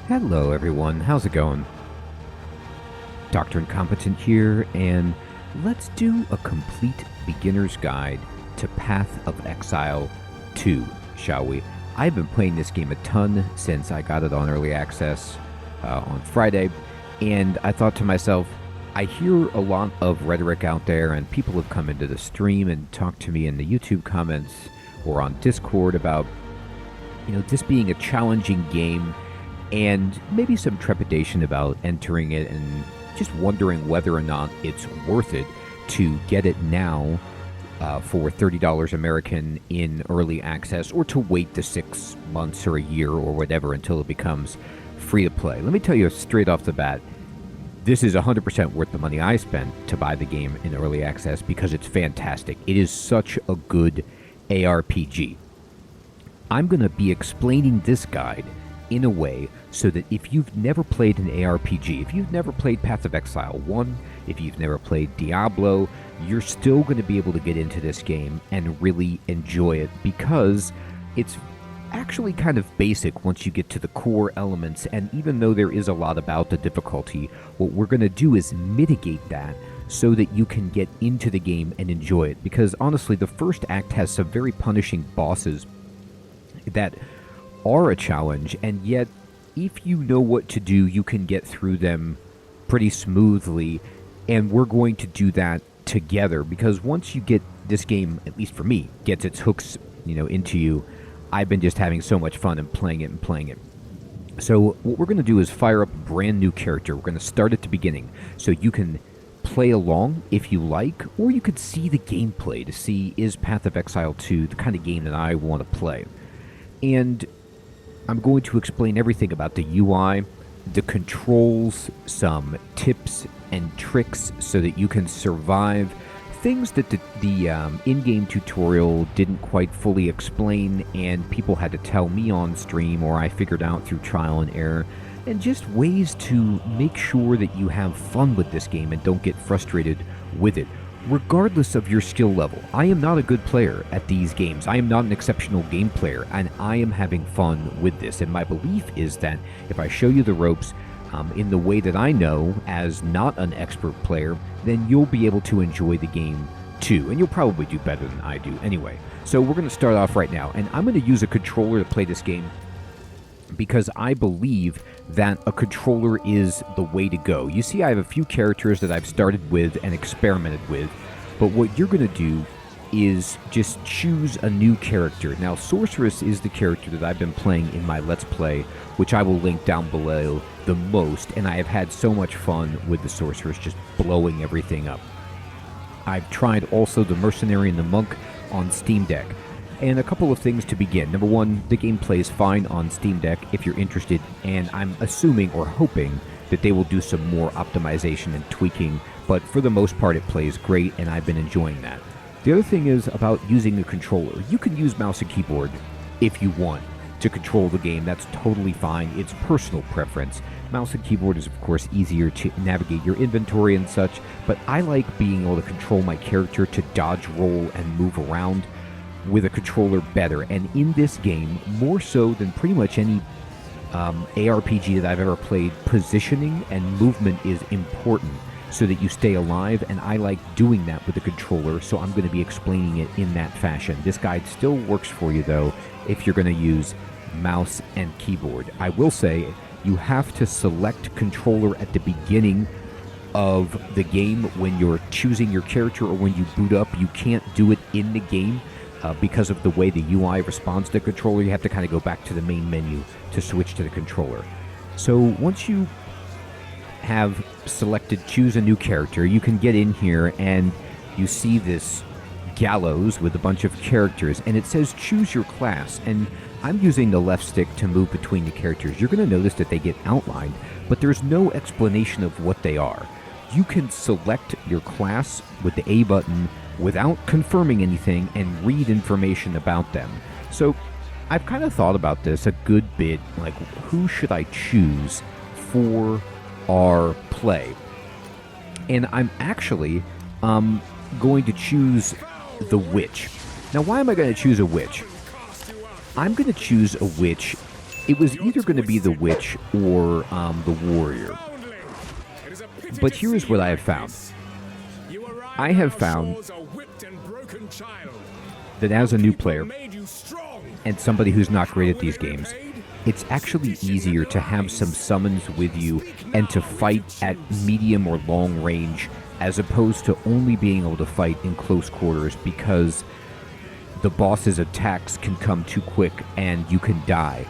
Hello everyone, how's it going? Dr. Incompetent here, and let's do a complete beginner's guide to Path of Exile 2, shall we? I've been playing this game a ton since I got it on early access on Friday, and I thought to myself, I hear a lot of rhetoric out there, and people have come into the stream and talked to me in the YouTube comments or on Discord about, this being a challenging game and maybe some trepidation about entering it and just wondering whether or not it's worth it to get it now for $30 American in early access, or to wait the 6 months or a year or whatever until it becomes free to play. Let me tell you straight off the bat, this is 100% worth the money I spent to buy the game in early access because it's fantastic. It is such a good ARPG. I'm going to be explaining this guide in a way so that if you've never played an ARPG, if you've never played Path of Exile 1, if you've never played Diablo, you're still going to be able to get into this game and really enjoy it, because it's actually kind of basic once you get to the core elements. And even though there is a lot about the difficulty, what we're going to do is mitigate that so that you can get into the game and enjoy it. Because honestly, the first act has some very punishing bosses that are a challenge, and yet if you know what to do, you can get through them pretty smoothly. And we're going to do that together, because once you get this game, at least for me, gets its hooks into you, I've been just having so much fun and playing it. So what we're going to do is fire up a brand new character. We're going to start at the beginning so you can play along if you like, or you could see the gameplay to see, is Path of Exile 2 the kind of game that I want to play? And I'm going to explain everything about the UI, the controls, some tips and tricks so that you can survive things that the in-game tutorial didn't quite fully explain, and people had to tell me on stream, or I figured out through trial and error, and just ways to make sure that you have fun with this game and don't get frustrated with it, regardless of your skill level. I am not a good player at these games. I am not an exceptional game player, and I am having fun with this. And my belief is that if I show you the ropes in the way that I know as not an expert player, then you'll be able to enjoy the game too. And you'll probably do better than I do anyway. So we're going to start off right now, and I'm going to use a controller to play this game because I believe that a controller is the way to go. You see, I have a few characters that I've started with and experimented with, but what you're going to do is just choose a new character. Now, Sorceress is the character that I've been playing in my Let's Play, which I will link down below the most, and I have had so much fun with the Sorceress, just blowing everything up. I've tried also the Mercenary and the Monk on Steam Deck. And a couple of things to begin. Number one, the game plays fine on Steam Deck if you're interested, and I'm assuming or hoping that they will do some more optimization and tweaking, but for the most part it plays great, and I've been enjoying that. The other thing is about using a controller. You can use mouse and keyboard if you want to control the game. That's totally fine. It's personal preference. Mouse and keyboard is, of course, easier to navigate your inventory and such, but I like being able to control my character to dodge, roll, and move around with a controller better. And in this game, more so than pretty much any ARPG that I've ever played, positioning and movement is important so that you stay alive, and I like doing that with the controller, so I'm going to be explaining it in that fashion. This guide still works for you, though, if you're going to use mouse and keyboard. I will say you have to select controller at the beginning of the game when you're choosing your character, or when you boot up. You can't do it in the game because of the way the UI responds to the controller. You have to kind of go back to the main menu to switch to the controller. So once you have selected choose a new character, you can get in here and you see this gallows with a bunch of characters, and it says choose your class, and I'm using the left stick to move between the characters. You're going to notice that they get outlined, but there's no explanation of what they are. You can select your class with the A button without confirming anything and read information about them. So I've kind of thought about this a good bit, like who should I choose for our play? And I'm actually going to choose the witch. Now, why am I going to choose a witch? I'm going to choose a witch it was either going to be the witch or the warrior. But here's what I have found. I have found that as a new player and somebody who's not great at these games, it's actually easier to have some summons with you and to fight at medium or long range as opposed to only being able to fight in close quarters, because the boss's attacks can come too quick and you can die.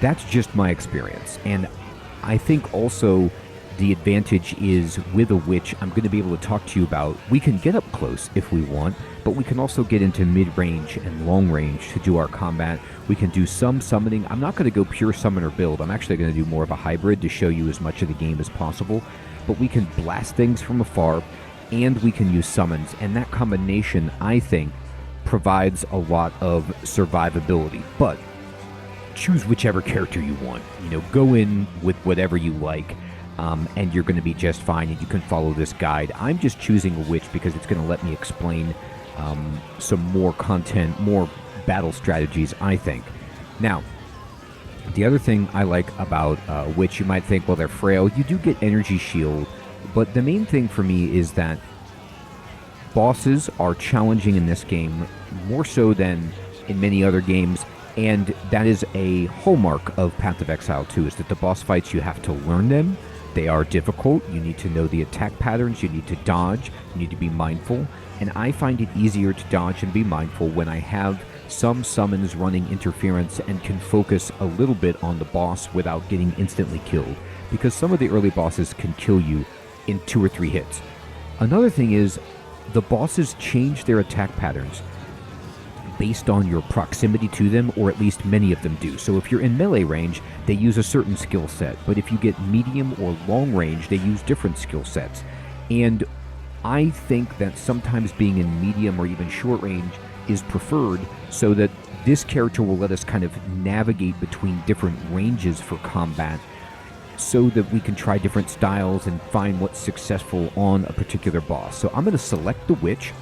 That's just my experience. And I think also the advantage is with a witch, I'm going to be able to talk to you about, we can get up close if we want, but we can also get into mid-range and long range to do our combat. We can do some summoning. I'm not going to go pure summoner build. I'm actually going to do more of a hybrid to show you as much of the game as possible. But we can blast things from afar, and we can use summons. And that combination, I think, provides a lot of survivability. But choose whichever character you want. You know, go in with whatever you like. And you're going to be just fine, and you can follow this guide. I'm just choosing a witch because it's going to let me explain some more content, more battle strategies, I think. Now, the other thing I like about witch, you might think, well, they're frail. You do get energy shield, but the main thing for me is that bosses are challenging in this game more so than in many other games. And that is a hallmark of Path of Exile 2, is that the boss fights, you have to learn them. They are difficult. You need to know the attack patterns. You need to dodge. You need to be mindful. And I find it easier to dodge and be mindful when I have some summons running interference and can focus a little bit on the boss without getting instantly killed. Because some of the early bosses can kill you in 2 or 3 hits. Another thing is, the bosses change their attack patterns based on your proximity to them, or at least many of them do. So if you're in melee range, they use a certain skill set, but if you get medium or long range, they use different skill sets. And I think that sometimes being in medium or even short range is preferred, so that this character will let us kind of navigate between different ranges for combat, so that we can try different styles and find what's successful on a particular boss. So I'm going to select the witch,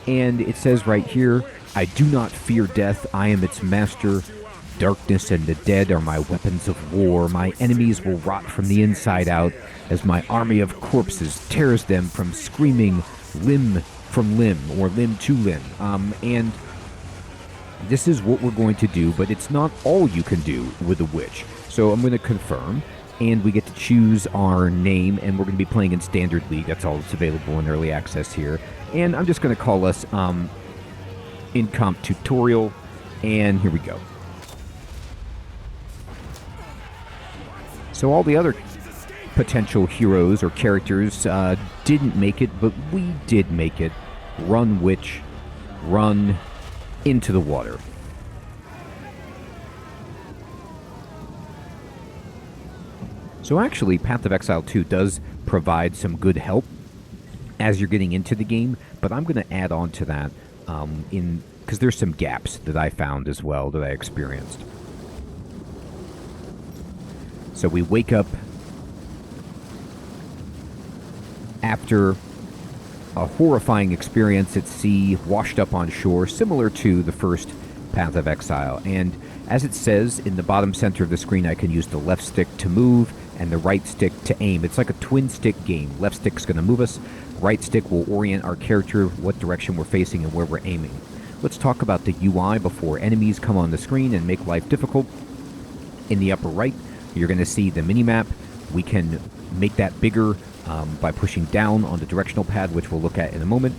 and it says right here, I do not fear death, I am its master. Darkness and the dead are my weapons of war. My enemies will rot from the inside out as my army of corpses tears them from screaming limb from limb, or limb to limb. And this is what we're going to do, but it's not all you can do with a witch. So I'm going to confirm, and we get to choose our name, and we're going to be playing in Standard League. That's all that's available in Early Access here. And I'm just going to call us in comp tutorial, and here we go. So all the other potential heroes or characters didn't make it, but we did make it. Run witch, run into the water. So actually, Path of Exile 2 does provide some good help as you're getting into the game, but I'm going to add on to that because there's some gaps that I found as well that I experienced. So we wake up after a horrifying experience at sea, washed up on shore, similar to the first Path of Exile. And as it says in the bottom center of the screen, I can use the left stick to move and the right stick to aim. It's like a twin stick game. Left stick's going to move us. Right stick will orient our character, what direction we're facing and where we're aiming. Let's talk about the UI before enemies come on the screen and make life difficult. In the upper right, you're going to see the mini-map. We can make that bigger by pushing down on the directional pad, which we'll look at in a moment.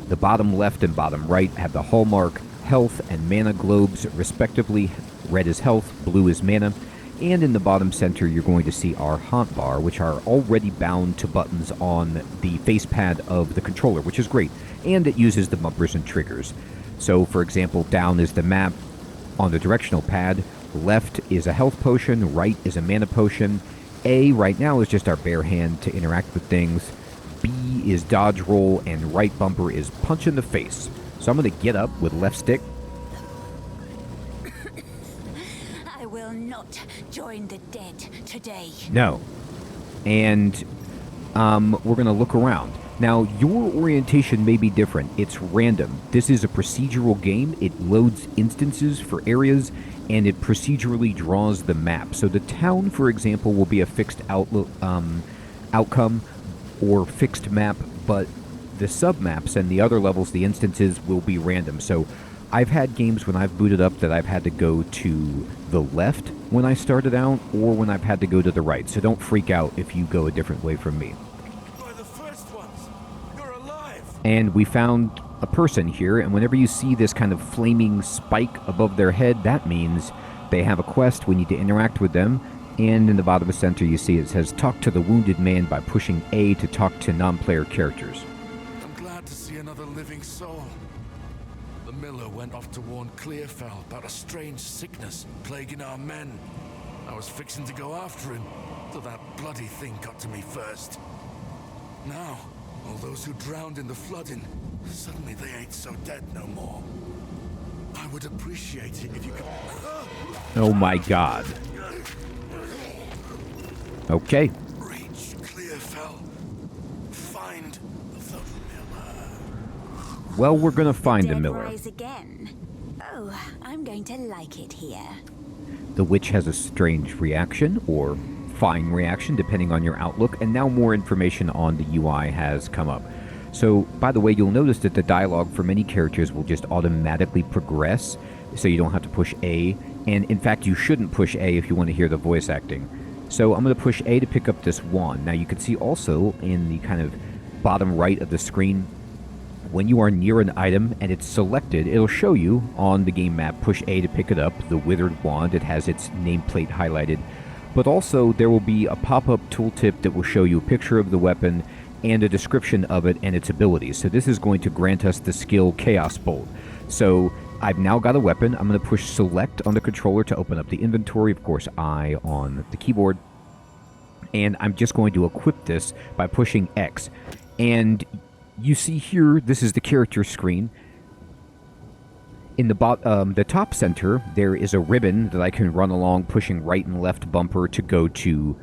The bottom left and bottom right have the hallmark health and mana globes, respectively. Red is health, blue is mana. And in the bottom center, you're going to see our hotbar, which are already bound to buttons on the facepad of the controller, which is great. And it uses the bumpers and triggers. So, for example, down is the map on the directional pad. Left is a health potion. Right is a mana potion. A right now is just our bare hand to interact with things. B is dodge roll. And right bumper is punch in the face. So I'm going to get up with left stick. I will not join the dead today. No. And we're going to look around. Now, your orientation may be different. It's random. This is a procedural game. It loads instances for areas, and it procedurally draws the map. So the town, for example, will be a fixed outcome or fixed map, but the submaps and the other levels, the instances, will be random. So I've had games when I've booted up that I've had to go to the left when I started out, or when I've had to go to the right. So don't freak out if you go a different way from me. And we found a person here, and whenever you see this kind of flaming spike above their head, that means they have a quest. We need to interact with them. And in the bottom of the center, you see it says, talk to the wounded man by pushing A to talk to non-player characters. I'm glad to see another living soul. The miller went off to warn Clearfell about a strange sickness plaguing our men. I was fixing to go after him, till that bloody thing got to me first. Now, all those who drowned in the flooding, suddenly they ain't so dead no more. I would appreciate it if you could... Oh my god. Okay. Reach Clearfell. Find the miller. Well, we're gonna find the Dead miller. rise again. Oh, I'm going to like it here. The witch has a strange reaction, or fine reaction, depending on your outlook, and now more information on the UI has come up. So, by the way, you'll notice that the dialogue for many characters will just automatically progress, so you don't have to push A, and in fact, you shouldn't push A if you want to hear the voice acting. So I'm going to push A to pick up this wand. Now, you can see also in the kind of bottom right of the screen, when you are near an item and it's selected, it'll show you on the game map, push A to pick it up, the withered wand. It has its nameplate highlighted. But also, there will be a pop-up tooltip that will show you a picture of the weapon and a description of it and its abilities. So this is going to grant us the skill Chaos Bolt. So I've now got a weapon. I'm going to push select on the controller to open up the inventory. Of course, I on the keyboard. And I'm just going to equip this by pushing X. And you see here, this is the character screen. In the top center, there is a ribbon that I can run along, pushing right and left bumper to go to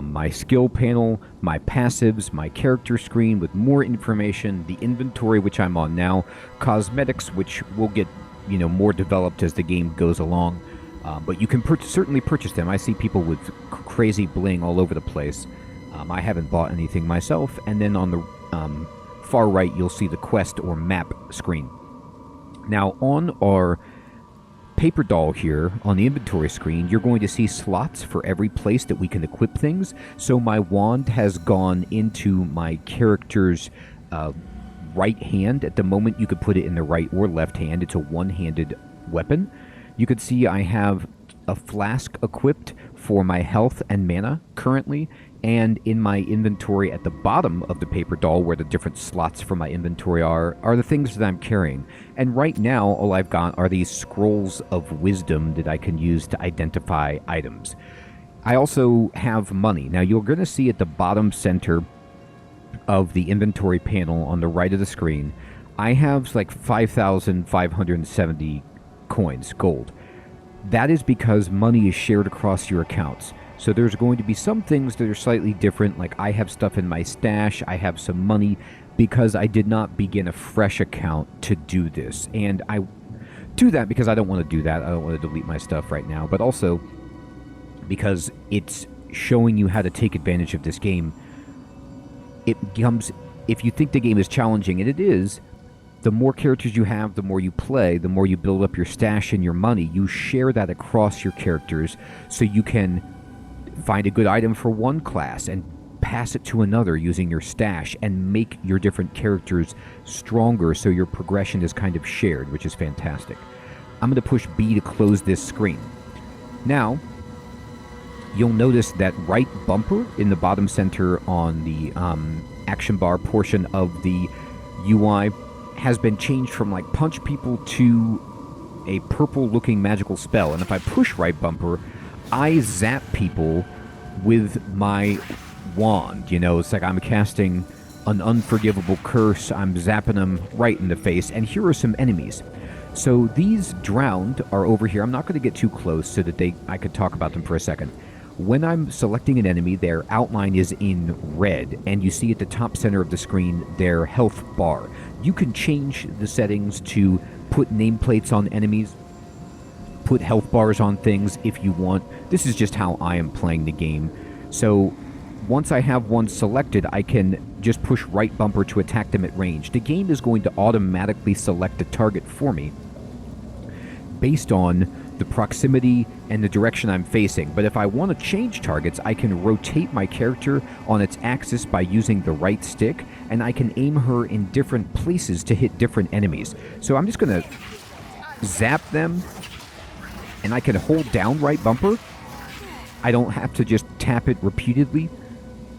my skill panel, my passives, my character screen with more information, the inventory, which I'm on now, cosmetics, which will get more developed as the game goes along. But you can certainly purchase them. I see people with crazy bling all over the place. I haven't bought anything myself. And then on the far right, you'll see the quest or map screen. Now, on our paper doll here, on the inventory screen, you're going to see slots for every place that we can equip things. So my wand has gone into my character's right hand. At the moment, you could put it in the right or left hand. It's a one-handed weapon. You can see I have a flask equipped for my health and mana currently, and in my inventory at the bottom of the paper doll, where the different slots for my inventory are the things that I'm carrying. And right now, all I've got are these scrolls of wisdom that I can use to identify items. I also have money. Now, you're going to see at the bottom center of the inventory panel on the right of the screen, I have like 5,570 coins, gold. That is because money is shared across your accounts. So there's going to be some things that are slightly different, like I have stuff in my stash, I have some money, because I did not begin a fresh account to do this. And I do that because I don't want to do that. I don't want to delete my stuff right now, but also because it's showing you how to take advantage of this game. It becomes, if you think the game is challenging, and it is, the more characters you have, the more you play, the more you build up your stash and your money. You share that across your characters so you can find a good item for one class and pass it to another using your stash and make your different characters stronger so your progression is kind of shared, which is fantastic. I'm going to push B to close this screen. Now, you'll notice that right bumper in the bottom center on the action bar portion of the UI has been changed from like punch people to a purple looking magical spell. And if I push right bumper, I zap people with my wand. It's like I'm casting an unforgivable curse. I'm zapping them right in the face. And here are some enemies. So these drowned are over here. I'm not going to get too close so that I could talk about them for a second. when I'm selecting an enemy, their outline is in red, and you see at the top center of the screen their health bar. You can change the settings to put nameplates on enemies, put health bars on things if you want. This is just how I am playing the game. So once I have one selected, I can just push right bumper to attack them at range. The game is going to automatically select a target for me based on the proximity and the direction I'm facing. But if I want to change targets, I can rotate my character on its axis by using the right stick, and I can aim her in different places to hit different enemies. So I'm just going to zap them, and I can hold down right bumper. I don't have to just tap it repeatedly.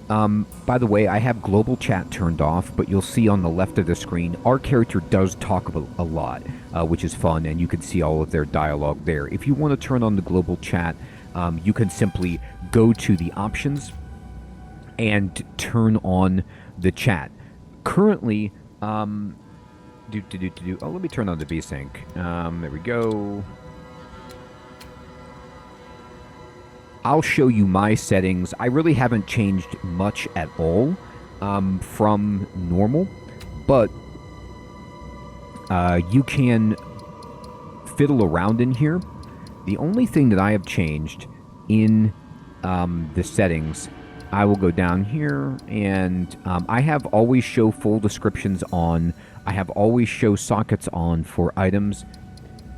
By the way, I have global chat turned off, but you'll see on the left of the screen, our character does talk a lot, which is fun, and you can see all of their dialogue there. If you want to turn on the global chat, you can simply go to the options and turn on the chat. Currently, oh, let me turn on the VSync. There we go. I'll show you my settings. I really haven't changed much at all from normal, but you can fiddle around in here. The only thing that I have changed in the settings, I will go down here, and I have always show full descriptions on. I have always show sockets on for items.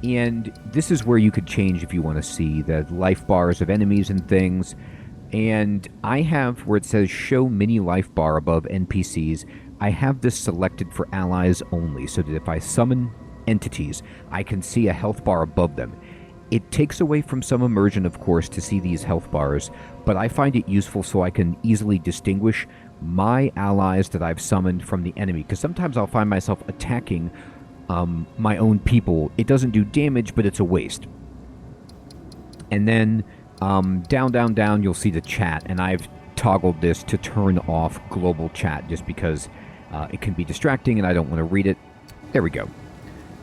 And this is where you could change if you want to see the life bars of enemies and things. And I have where it says show mini life bar above NPCs. I have this selected for allies only, so that if I summon entities, I can see a health bar above them. It takes away from some immersion, of course, to see these health bars, but I find it useful so I can easily distinguish my allies that I've summoned from the enemy, because sometimes I'll find myself attacking my own people. It doesn't do damage, but it's a waste. And then down, you'll see the chat, and I've toggled this to turn off global chat just because it can be distracting and I don't want to read it. There we go.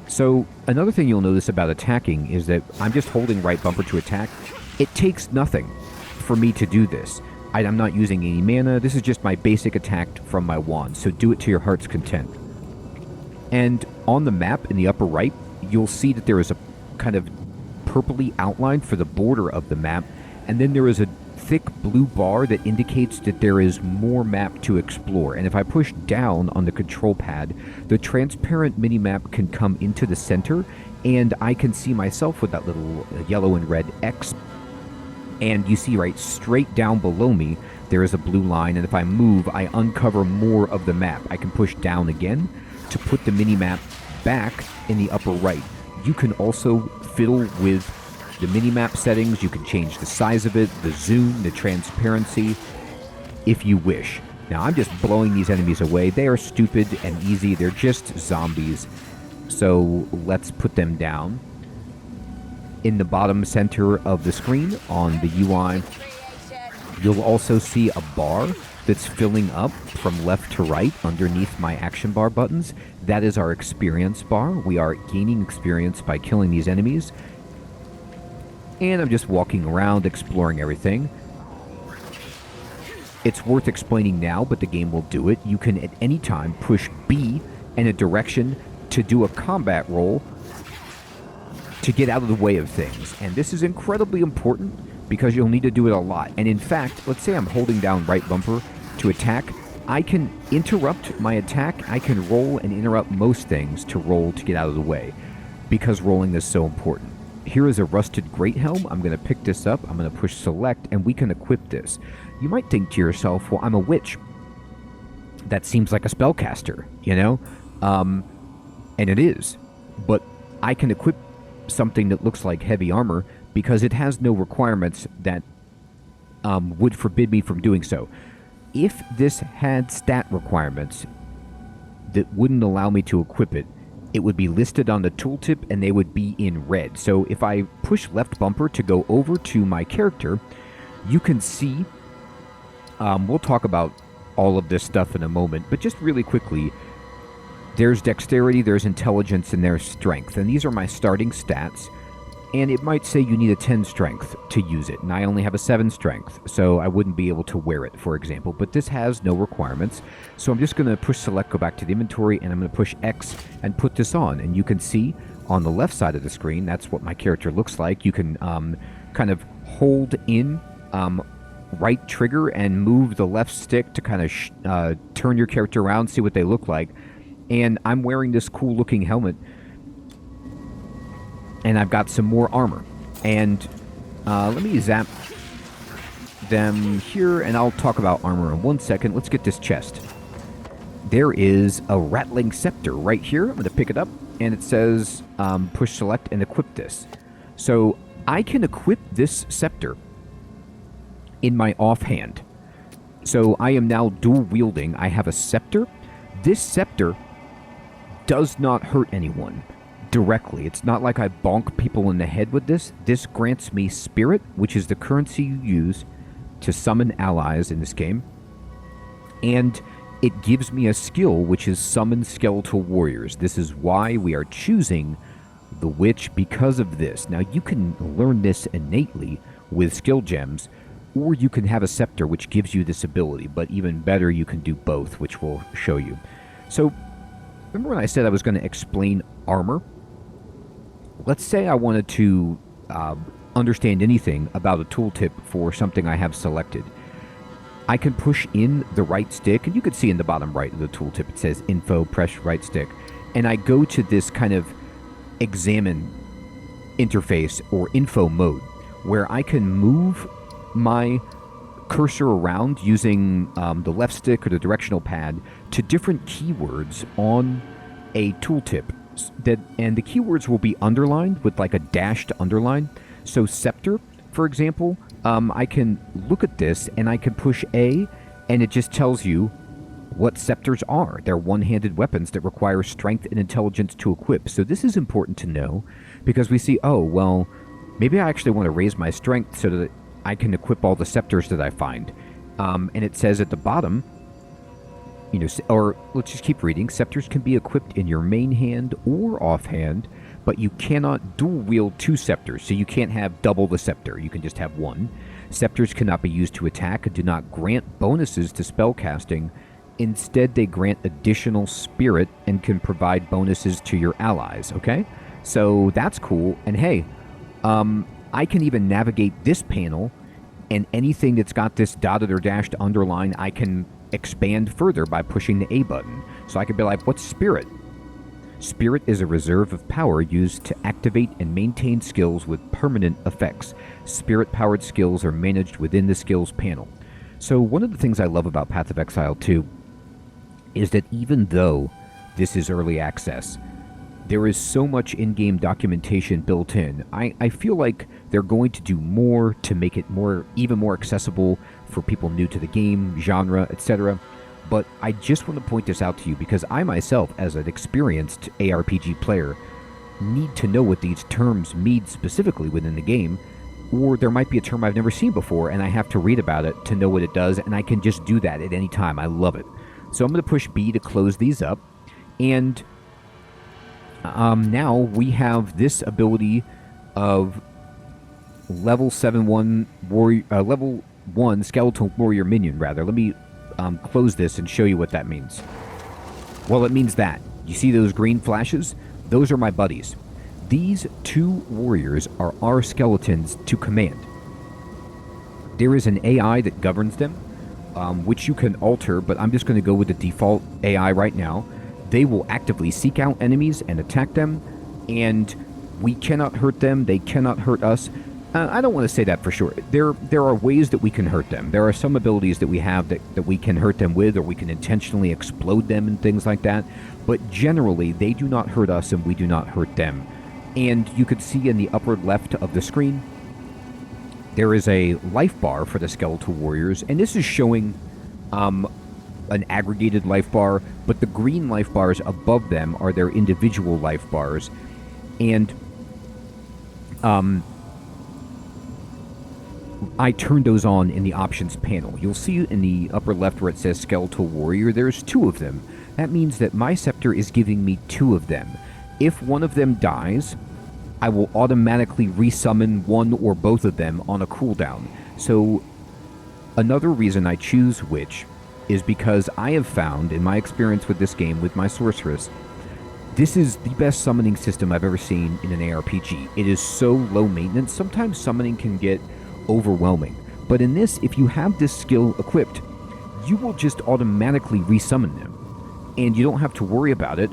So another thing you'll notice about attacking is that I'm just holding right bumper to attack. It takes nothing for me to do this. I'm not using any mana. This is just my basic attack from my wand, so do it to your heart's content. And on the map in the upper right, you'll see that there is a kind of purpley outline for the border of the map, and then there is a thick blue bar that indicates that there is more map to explore. And if I push down on the control pad, the transparent mini-map can come into the center, and I can see myself with that little yellow and red X. And you see right straight down below me, there is a blue line, and if I move, I uncover more of the map. I can push down again to put the mini-map back in the upper right. You can also fiddle with the mini-map settings. You can change the size of it, the zoom, the transparency, if you wish. Now, I'm just blowing these enemies away. They are stupid and easy. They're just zombies. So let's put them down. In the bottom center of the screen on the UI, you'll also see a bar that's filling up from left to right underneath my action bar buttons. That is our experience bar. We are gaining experience by killing these enemies. And I'm just walking around exploring everything. It's worth explaining now, but the game will do it. You can at any time push B in a direction to do a combat roll to get out of the way of things. And this is incredibly important because you'll need to do it a lot. And in fact, let's say I'm holding down right bumper to attack. I can interrupt my attack. I can roll and interrupt most things to roll to get out of the way because rolling is so important. Here is a rusted great helm. I'm going to pick this up. I'm going to push select, and we can equip this. You might think to yourself, well, I'm a witch. That seems like a spellcaster, you know? And it is. But I can equip something that looks like heavy armor because it has no requirements that would forbid me from doing so. If this had stat requirements that wouldn't allow me to equip it, it would be listed on the tooltip and they would be in red. So if I push left bumper to go over to my character, you can see, we'll talk about all of this stuff in a moment, but just really quickly, there's dexterity, there's intelligence, and there's strength. And these are my starting stats. and it might say you need a 10 strength to use it, and I only have a 7 strength, so I wouldn't be able to wear it, for example. But this has no requirements, so I'm just going to push select, go back to the inventory, and I'm going to push X and put this on. And you can see on the left side of the screen, that's what my character looks like. You can kind of hold in right trigger and move the left stick to kind of turn your character around, see what they look like. And I'm wearing this cool looking helmet, and I've got some more armor. And let me zap them here, and I'll talk about armor in 1 second. Let's get this chest. There is a rattling scepter right here. I'm going to pick it up, and it says push select and equip this. So I can equip this scepter in my offhand. So I am now dual wielding. I have a scepter. This scepter does not hurt anyone directly. It's not like I bonk people in the head with this. This grants me spirit, which is the currency you use to summon allies in this game. And it gives me a skill, which is summon skeletal warriors. This is why we are choosing the witch, because of this. Now, you can learn this innately with skill gems, or you can have a scepter, which gives you this ability. But even better, you can do both, which we'll show you. So, remember when I said I was going to explain armor? Let's say I wanted to understand anything about a tooltip for something I have selected. I can push in the right stick, and you can see in the bottom right of the tooltip it says info, press right stick, and I go to this kind of examine interface or info mode where I can move my cursor around using the left stick or the directional pad to different keywords on a tooltip. And the keywords will be underlined with like a dashed underline. So scepter, for example, I can look at this and I can push A, and it just tells you what scepters are. They're one-handed weapons that require strength and intelligence to equip. So this is important to know, because we see, oh, well, maybe I actually want to raise my strength so that I can equip all the scepters that I find. And it says at the bottom, you know, or let's just keep reading. Scepters can be equipped in your main hand or offhand, but you cannot dual wield 2 scepters, so you can't have double the scepter. You can just have 1. Scepters cannot be used to attack and do not grant bonuses to spellcasting. Instead, they grant additional spirit and can provide bonuses to your allies, okay? So that's cool. And hey, I can even navigate this panel, and anything that's got this dotted or dashed underline, I can expand further by pushing the A button. So I could be like, what's spirit? Spirit is a reserve of power used to activate and maintain skills with permanent effects. Spirit-powered skills are managed within the skills panel. So one of the things I love about Path of Exile 2 is that even though this is early access, there is so much in-game documentation built in. I feel like they're going to do more to make it even more accessible for people new to the game, genre, etc. But I just want to point this out to you because I myself, as an experienced ARPG player, need to know what these terms mean specifically within the game, or there might be a term I've never seen before and I have to read about it to know what it does, and I can just do that at any time. I love it. So I'm going to push B to close these up, and now we have this ability of level 1 skeletal warrior minion, rather. Let me close this and show you what that means. Well, it means that. You see those green flashes? Those are my buddies. These 2 warriors are our skeletons to command. There is an AI that governs them, which you can alter, but I'm just going to go with the default AI right now. They will actively seek out enemies and attack them, and we cannot hurt them. They cannot hurt us. I don't want to say that for sure. There are ways that we can hurt them. There are some abilities that we have that we can hurt them with, or we can intentionally explode them and things like that. But generally, they do not hurt us and we do not hurt them. And you could see in the upper left of the screen, there is a life bar for the skeletal warriors, and this is showing an aggregated life bar, but the green life bars above them are their individual life bars. And I turned those on in the options panel. You'll see in the upper left where it says skeletal warrior, there's 2 of them. That means that my scepter is giving me 2 of them. If one of them dies, I will automatically resummon one or both of them on a cooldown. So another reason I choose Witch is because I have found, in my experience with this game, with my Sorceress, this is the best summoning system I've ever seen in an ARPG. It is so low maintenance. Sometimes summoning can get overwhelming. But in this, if you have this skill equipped, you will just automatically resummon them. And you don't have to worry about it.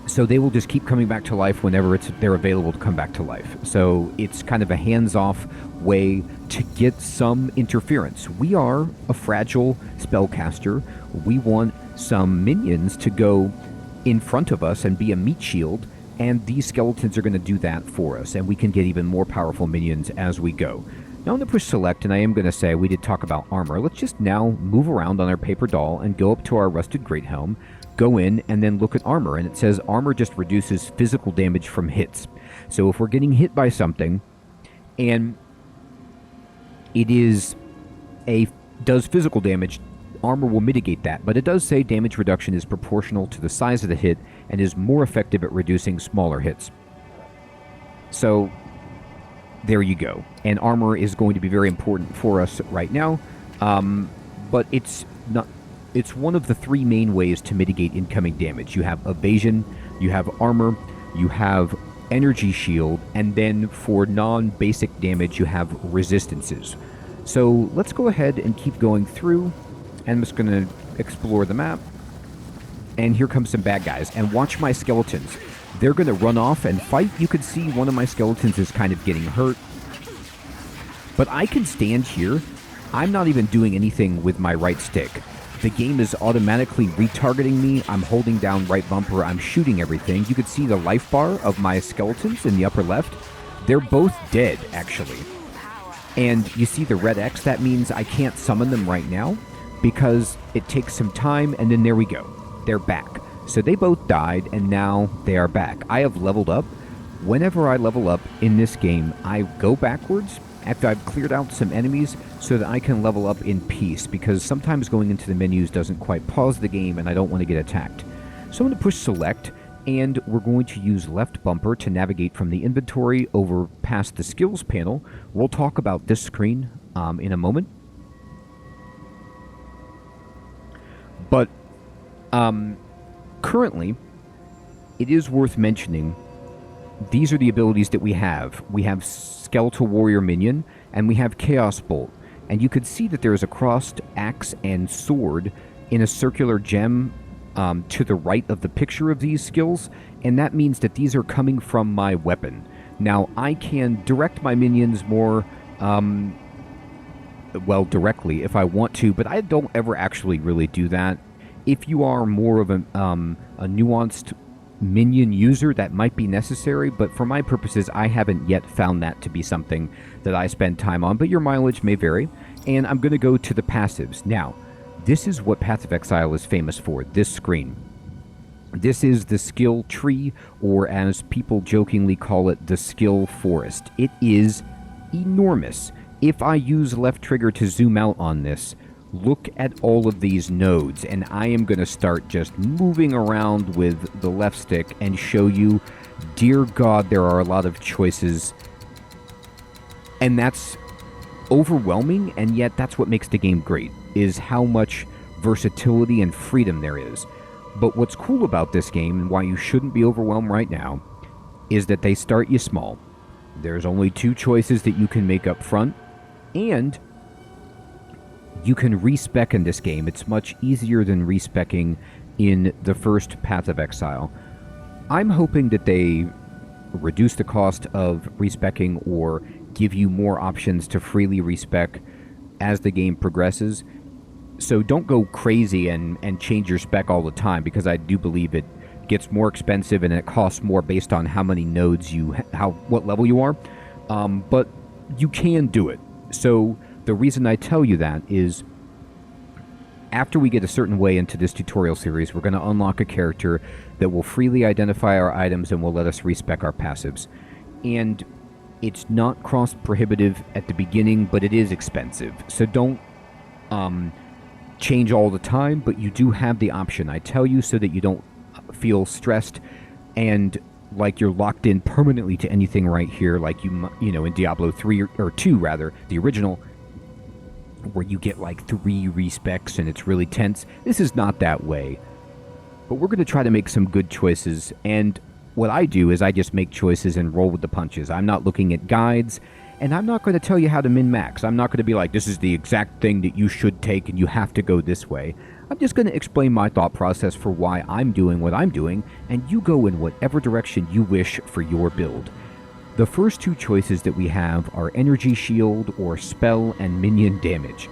So they will just keep coming back to life whenever they're available to come back to life. So it's kind of a hands-off way to get some interference. We are a fragile spellcaster. We want some minions to go in front of us and be a meat shield, and these skeletons are going to do that for us, and we can get even more powerful minions as we go. Now I'm going to push select, and I am going to say we did talk about armor. Let's just now move around on our paper doll and go up to our rusted great helm, go in, and then look at armor, and it says armor just reduces physical damage from hits. So if we're getting hit by something, and it does physical damage, armor will mitigate that, but it does say damage reduction is proportional to the size of the hit and is more effective at reducing smaller hits. So there you go. And armor is going to be very important for us right now, but it's one of the three main ways to mitigate incoming damage. You have evasion, you have armor, you have energy shield, and then for non-basic damage you have resistances. So let's go ahead and keep going through. And I'm just going to explore the map. And here comes some bad guys. And watch my skeletons. They're going to run off and fight. You can see one of my skeletons is kind of getting hurt. But I can stand here. I'm not even doing anything with my right stick. The game is automatically retargeting me. I'm holding down right bumper. I'm shooting everything. You can see the life bar of my skeletons in the upper left. They're both dead, actually. And you see the red X. That means I can't summon them right now, because it takes some time, and then there we go. They're back. So they both died, and now they are back. I have leveled up. Whenever I level up in this game, I go backwards after I've cleared out some enemies so that I can level up in peace, because sometimes going into the menus doesn't quite pause the game, and I don't want to get attacked. So I'm going to push select, and we're going to use left bumper to navigate from the inventory over past the skills panel. We'll talk about this screen in a moment. But currently, it is worth mentioning, these are the abilities that we have. We have Skeletal Warrior Minion, and we have Chaos Bolt. And you could see that there is a crossed axe and sword in a circular gem to the right of the picture of these skills, and that means that these are coming from my weapon. Now, I can direct my minions more directly if I want to, but I don't ever actually really do that. If you are more of a nuanced minion user, that might be necessary, but for my purposes, I haven't yet found that to be something that I spend time on, but your mileage may vary. And I'm going to go to the passives. Now, this is what Path of Exile is famous for, this screen. This is the skill tree, or as people jokingly call it, the skill forest. It is enormous. If I use left trigger to zoom out on this, look at all of these nodes, and I am going to start just moving around with the left stick and show you, dear God, there are a lot of choices, and that's overwhelming, and yet that's what makes the game great, is how much versatility and freedom there is. But what's cool about this game, and why you shouldn't be overwhelmed right now, is that they start you small. There's only 2 choices that you can make up front, and you can respec in this game. It's much easier than respecing in the first Path of Exile. I'm hoping that they reduce the cost of respecing or give you more options to freely respec as the game progresses. So don't go crazy and change your spec all the time, because I do believe it gets more expensive and it costs more based on how many nodes what level you are. But you can do it. So the reason I tell you that is, after we get a certain way into this tutorial series, we're going to unlock a character that will freely identify our items and will let us respec our passives. And it's not cost-prohibitive at the beginning, but it is expensive. So don't change all the time, but you do have the option. I tell you so that you don't feel stressed, and like you're locked in permanently to anything right here, like you know, in Diablo 3 or 2 rather, the original, where you get like 3 respecs and it's really tense. This is not that way. But we're going to try to make some good choices, and what I do is I just make choices and roll with the punches. I'm not looking at guides, and I'm not going to tell you how to min-max. I'm not going to be like, this is the exact thing that you should take and you have to go this way. I'm just going to explain my thought process for why I'm doing what I'm doing, and you go in whatever direction you wish for your build. The first 2 choices that we have are energy shield or spell and minion damage.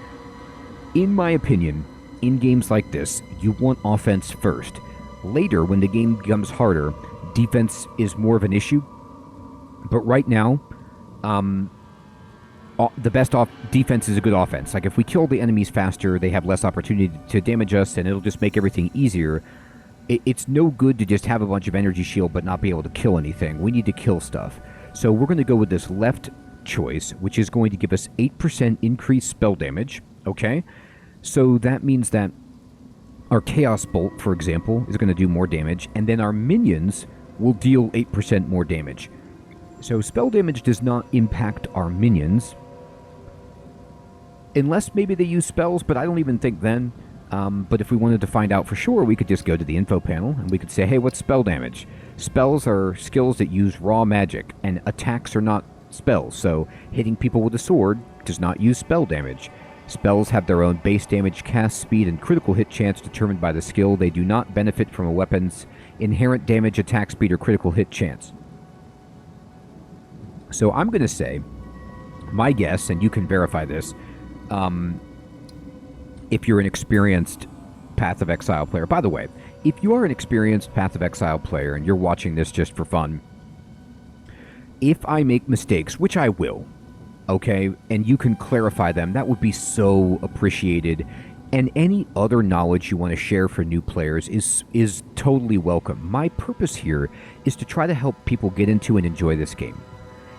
In my opinion, in games like this, you want offense first. Later, when the game becomes harder, defense is more of an issue. But right now, the best defense is a good offense. Like, if we kill the enemies faster, they have less opportunity to damage us, and it'll just make everything easier. It's no good to just have a bunch of energy shield but not be able to kill anything. We need to kill stuff. So we're going to go with this left choice, which is going to give us 8% increased spell damage. Okay? So that means that our Chaos Bolt, for example, is going to do more damage, and then our minions will deal 8% more damage. So spell damage does not impact our minions, unless maybe they use spells, but I don't even think then. But if we wanted to find out for sure, we could just go to the info panel, and we could say, hey, what's spell damage? Spells are skills that use raw magic, and attacks are not spells, so hitting people with a sword does not use spell damage. Spells have their own base damage, cast speed, and critical hit chance determined by the skill. They do not benefit from a weapon's inherent damage, attack speed, or critical hit chance. So I'm going to say, my guess, and you can verify this, if you're an experienced Path of Exile player. By the way, if you are an experienced Path of Exile player and you're watching this just for fun, if I make mistakes, which I will, okay, and you can clarify them, that would be so appreciated. And any other knowledge you want to share for new players is totally welcome. My purpose here is to try to help people get into and enjoy this game.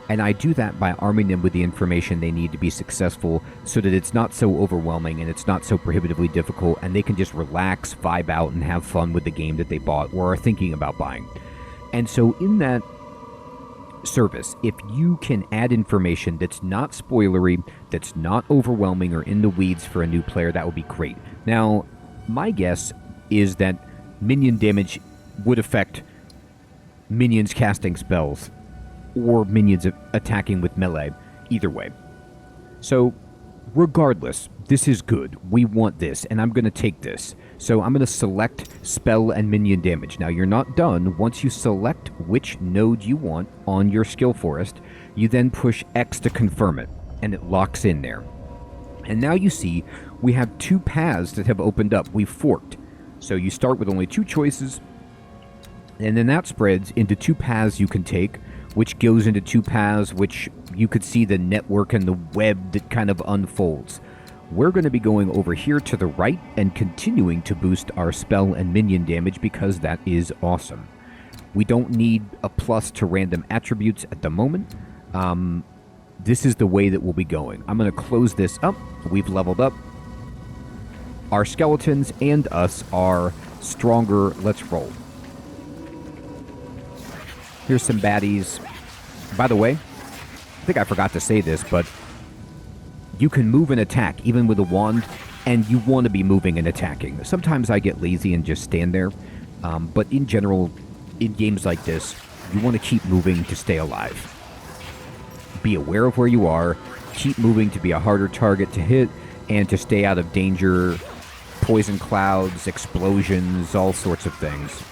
And I do that by arming them with the information they need to be successful, so that it's not so overwhelming and it's not so prohibitively difficult, and they can just relax, vibe out, and have fun with the game that they bought or are thinking about buying. And so in that service, if you can add information that's not spoilery, that's not overwhelming or in the weeds for a new player, that would be great. Now, my guess is that minion damage would affect minions casting spells or minions attacking with melee, either way. So, regardless, this is good. We want this, and I'm going to take this. So I'm going to select spell and minion damage. Now, you're not done. Once you select which node you want on your skill forest, you then push X to confirm it, and it locks in there. And now you see we have 2 paths that have opened up. We've forked. So you start with only 2 choices, and then that spreads into 2 paths you can take, which goes into 2 paths, which you could see the network and the web that kind of unfolds. We're going to be going over here to the right and continuing to boost our spell and minion damage because that is awesome. We don't need a plus to random attributes at the moment. This is the way that we'll be going. I'm going to close this up. We've leveled up. Our skeletons and us are stronger. Let's roll. Here's some baddies. By the way, I think I forgot to say this, but you can move and attack even with a wand, and you want to be moving and attacking. Sometimes I get lazy and just stand there, but in general, in games like this, you want to keep moving to stay alive. Be aware of where you are, keep moving to be a harder target to hit, and to stay out of danger, poison clouds, explosions, all sorts of things.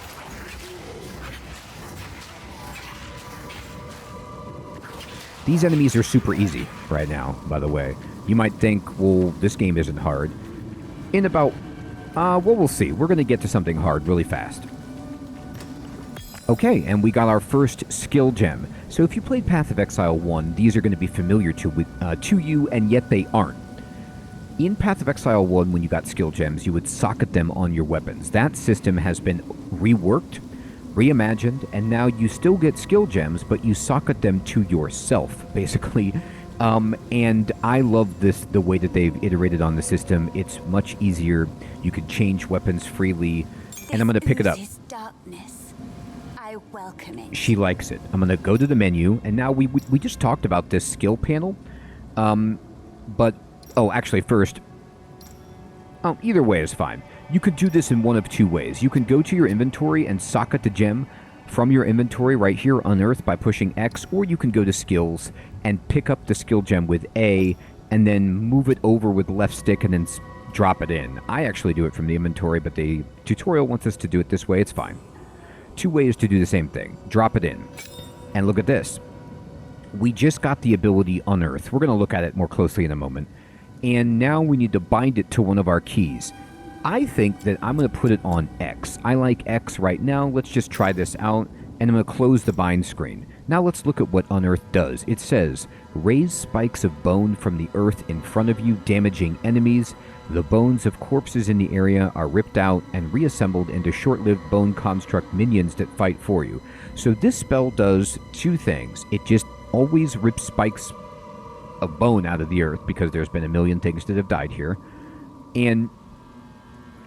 These enemies are super easy right now, by the way. You might think, well, this game isn't hard. In about, well, we'll see. We're going to get to something hard really fast. Okay, and we got our first skill gem. So if you played Path of Exile 1, these are going to be familiar to you, and yet they aren't. In Path of Exile 1, when you got skill gems, you would socket them on your weapons. That system has been reworked, reimagined, and now you still get skill gems, but you socket them to yourself, basically. And I love the way that they've iterated on the system. It's much easier. You can change weapons freely, and I'm going to pick it up. Darkness. I I welcome it. She likes it. I'm going to go to the menu, and now we just talked about this skill panel. But, oh, actually, first, either way is fine. You could do this in one of two ways. You can go to your inventory and socket the gem from your inventory right here, Unearth, by pushing X, or you can go to skills and pick up the skill gem with A, and then move it over with left stick and then drop it in. I actually do it from the inventory, but the tutorial wants us to do it this way. It's fine. Two ways to do the same thing. Drop it in. And look at this. We just got the ability Unearth. We're going to look at it more closely in a moment. And now we need to bind it to one of our keys. I think that I'm going to put it on X. I like X right now. Let's just try this out. And I'm going to close the bind screen. Now let's look at what Unearth does. It says, raise spikes of bone from the earth in front of you, damaging enemies. The bones of corpses in the area are ripped out and reassembled into short-lived bone construct minions that fight for you. So this spell does two things. It just always rips spikes of bone out of the earth, because there's been a million things that have died here. And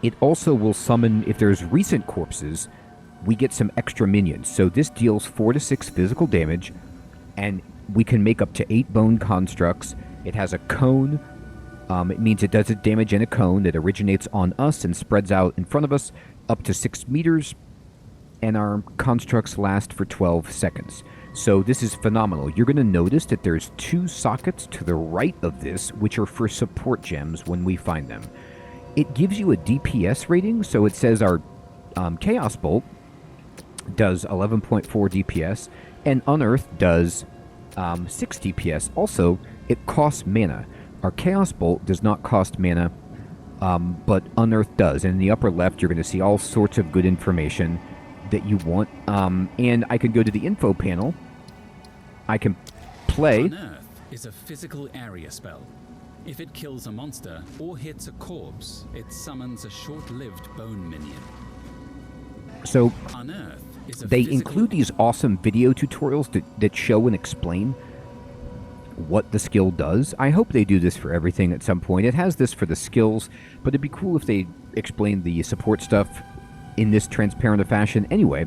it also will summon, if there's recent corpses, we get some extra minions. So this deals 4 to 6 physical damage, and we can make up to 8 bone constructs. It has a cone. It means it does it damage in a cone that originates on us and spreads out in front of us up to 6 meters, and our constructs last for 12 seconds. So this is phenomenal. You're going to notice that there's 2 sockets to the right of this, which are for support gems when we find them. It gives you a DPS rating, so it says our Chaos Bolt does 11.4 DPS, and Unearth does 6 DPS. Also, it costs mana. Our Chaos Bolt does not cost mana, but Unearth does. And in the upper left, you're going to see all sorts of good information that you want. And I can go to the info panel. I can play. Unearth is a physical area spell. If it kills a monster or hits a corpse, it summons a short-lived bone minion. So Unearth is a they include these awesome video tutorials that show and explain what the skill does. I hope they do this for everything at some point. It has this for the skills, but it'd be cool if they explained the support stuff in this transparent a fashion. Anyway,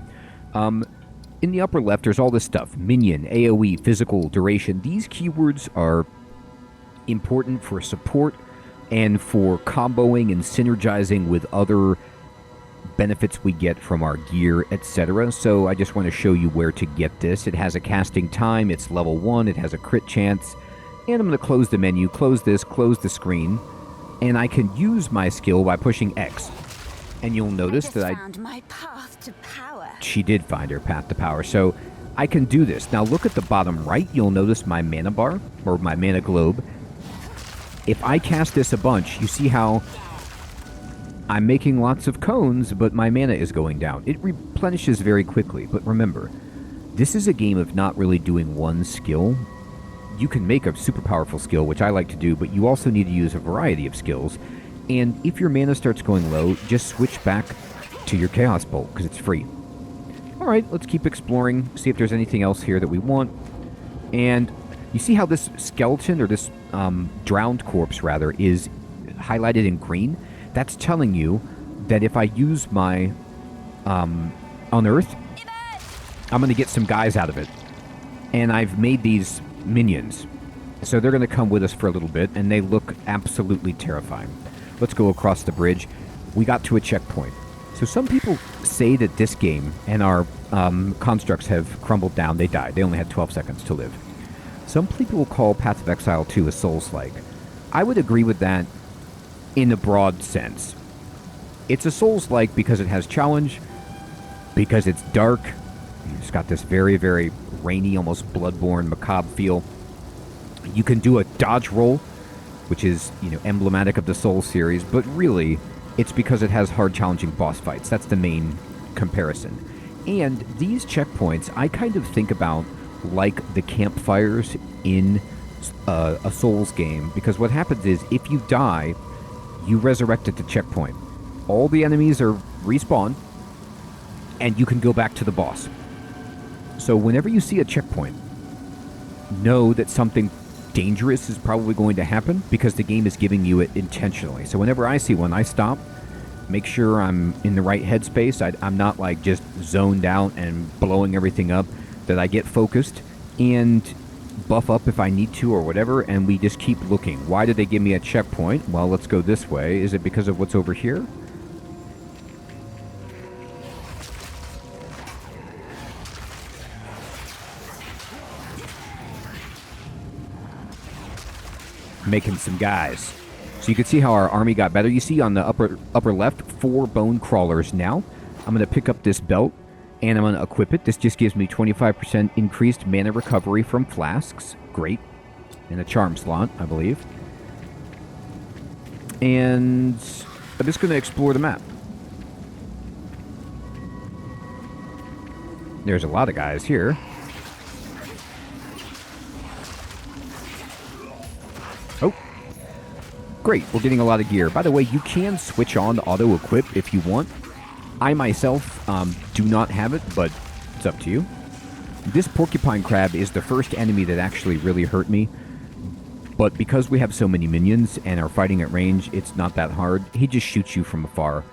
in the upper left, there's all this stuff. Minion, AoE, physical, duration. These keywords are important for support and for comboing and synergizing with other benefits we get from our gear, etc. So I just want to show you where to get this. It has a casting time, it's level 1, it has a crit chance, and I'm going to close the menu, close this, close the screen, and I can use my skill by pushing X. And you'll notice that I found my path to power. She did find her path to power, so I can do this. Now look at the bottom right, you'll notice my mana bar, or my mana globe. If I cast this a bunch, you see how I'm making lots of cones, but my mana is going down. It replenishes very quickly, but remember, this is a game of not really doing one skill. You can make a super powerful skill, which I like to do, but you also need to use a variety of skills. And if your mana starts going low, just switch back to your Chaos Bolt, because it's free. Alright, let's keep exploring, see if there's anything else here that we want. And you see how this skeleton, or this drowned corpse, rather, is highlighted in green? That's telling you that if I use my Unearth, I'm going to get some guys out of it. And I've made these minions. So they're going to come with us for a little bit, and they look absolutely terrifying. Let's go across the bridge. We got to a checkpoint. So some people say that this game and our constructs have crumbled down. They died. They only had 12 seconds to live. Some people will call Path of Exile 2 a Souls-like. I would agree with that in a broad sense. It's a Souls-like because it has challenge, because it's dark. It's got this very, very rainy, almost Bloodborne, macabre feel. You can do a dodge roll, which is, emblematic of the Souls series, but really, it's because it has hard, challenging boss fights. That's the main comparison. And these checkpoints, I kind of think about like the campfires in a Souls game, because what happens is, if you die, you resurrect at the checkpoint. All the enemies are respawned, and you can go back to the boss. So whenever you see a checkpoint, know that something dangerous is probably going to happen, because the game is giving you it intentionally. So whenever I see one, I stop, make sure I'm in the right headspace. I'm not like just zoned out and blowing everything up, that I get focused and buff up if I need to or whatever, and we just keep looking. Why did they give me a checkpoint? Well, let's go this way. Is it because of what's over here? Making some guys. So you can see how our army got better. You see on the upper left, 4 bone crawlers now. I'm going to pick up this belt, and I'm going to equip it. This just gives me 25% increased mana recovery from flasks. Great. And a charm slot, I believe. And I'm just going to explore the map. There's a lot of guys here. Oh. Great, we're getting a lot of gear. By the way, you can switch on auto-equip if you want. I myself do not have it, but it's up to you. This porcupine crab is the first enemy that actually really hurt me. But because we have so many minions and are fighting at range, it's not that hard. He just shoots you from afar.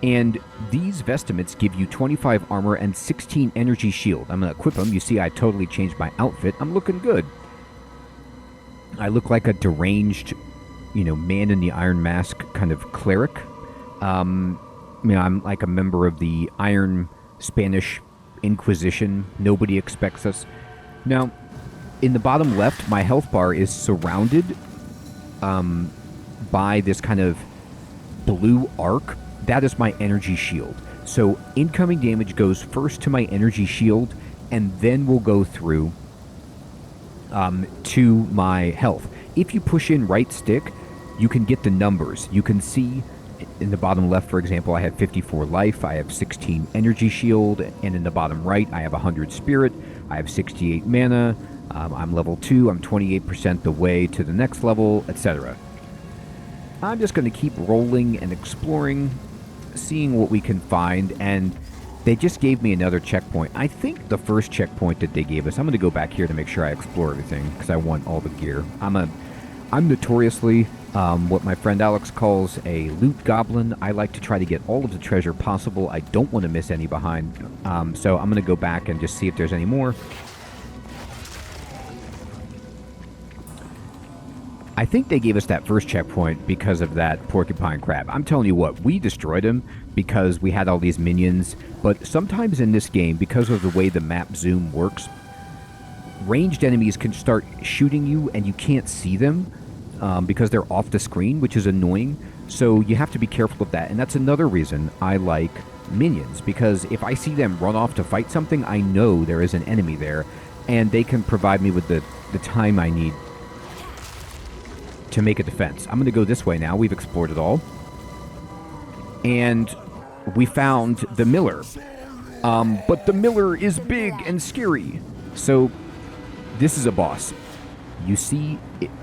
And these vestments give you 25 armor and 16 energy shield. I'm going to equip them. You see I totally changed my outfit. I'm looking good. I look like a deranged, man in the iron mask kind of cleric. I'm like a member of the Iron Spanish Inquisition. Nobody expects us. Now, in the bottom left, my health bar is surrounded by this kind of blue arc. That is my energy shield. So incoming damage goes first to my energy shield, and then will go through to my health. If you push in right stick, you can get the numbers. You can see in the bottom left, for example, I have 54 life, I have 16 energy shield, and in the bottom right, I have 100 spirit, I have 68 mana, I'm level 2, I'm 28% the way to the next level, etc. I'm just going to keep rolling and exploring, seeing what we can find, and they just gave me another checkpoint. I think the first checkpoint that they gave us, I'm going to go back here to make sure I explore everything, because I want all the gear. I'm notoriously what my friend Alex calls a loot goblin. I like to try to get all of the treasure possible. I don't want to miss any behind. So I'm going to go back and just see if there's any more. I think they gave us that first checkpoint because of that porcupine crab. I'm telling you what, we destroyed him because we had all these minions. But sometimes in this game, because of the way the map zoom works, ranged enemies can start shooting you and you can't see them. Because they're off the screen, which is annoying. So you have to be careful of that. And that's another reason I like minions. Because if I see them run off to fight something, I know there is an enemy there. And they can provide me with the time I need to make a defense. I'm going to go this way now. We've explored it all. And we found the miller. But the miller is big and scary. So this is a boss. You see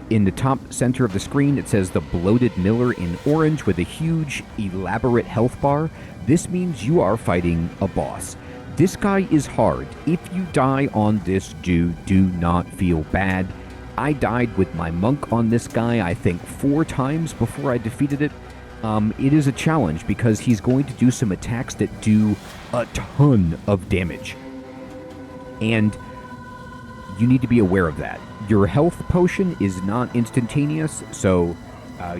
in the top center of the screen, it says the bloated miller in orange with a huge, elaborate health bar. This means you are fighting a boss. This guy is hard. If you die on this dude, do not feel bad. I died with my monk on this guy, I think 4 times before I defeated it. It is a challenge because he's going to do some attacks that do a ton of damage. And you need to be aware of that. Your health potion is not instantaneous, so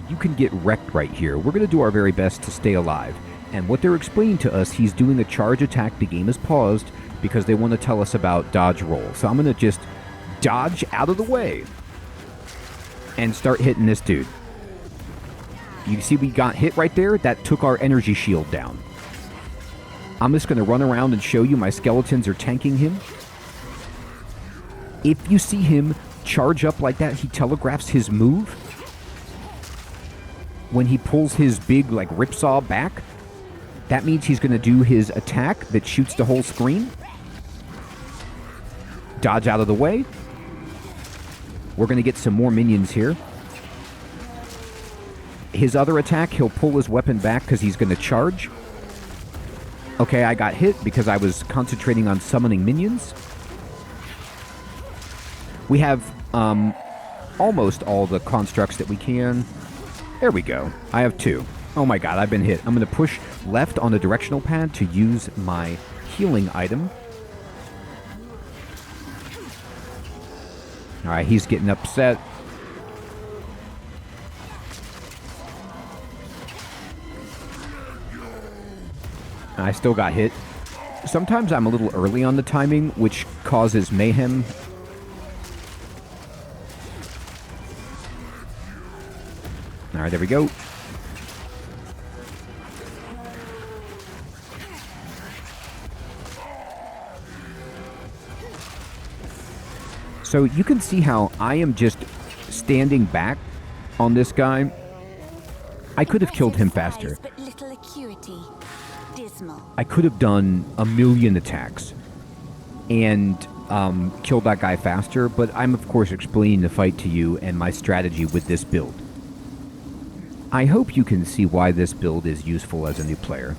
you can get wrecked right here. We're going to do our very best to stay alive. And what they're explaining to us, he's doing a charge attack. The game is paused because they want to tell us about dodge roll. So I'm going to just dodge out of the way and start hitting this dude. You see we got hit right there? That took our energy shield down. I'm just going to run around and show you my skeletons are tanking him. If you see him charge up like that, he telegraphs his move. When he pulls his big, ripsaw back, that means he's going to do his attack that shoots the whole screen. Dodge out of the way. We're going to get some more minions here. His other attack, he'll pull his weapon back because he's going to charge. Okay, I got hit because I was concentrating on summoning minions. We have almost all the constructs that we can. There we go. I have 2. Oh my god, I've been hit. I'm going to push left on the directional pad to use my healing item. Alright, he's getting upset. I still got hit. Sometimes I'm a little early on the timing, which causes mayhem. Alright, there we go. So you can see how I am just standing back on this guy. I could have killed him faster. But little acuity. Dismal. I could have done a million attacks and killed that guy faster, but I'm of course explaining the fight to you and my strategy with this build. I hope you can see why this build is useful as a new player,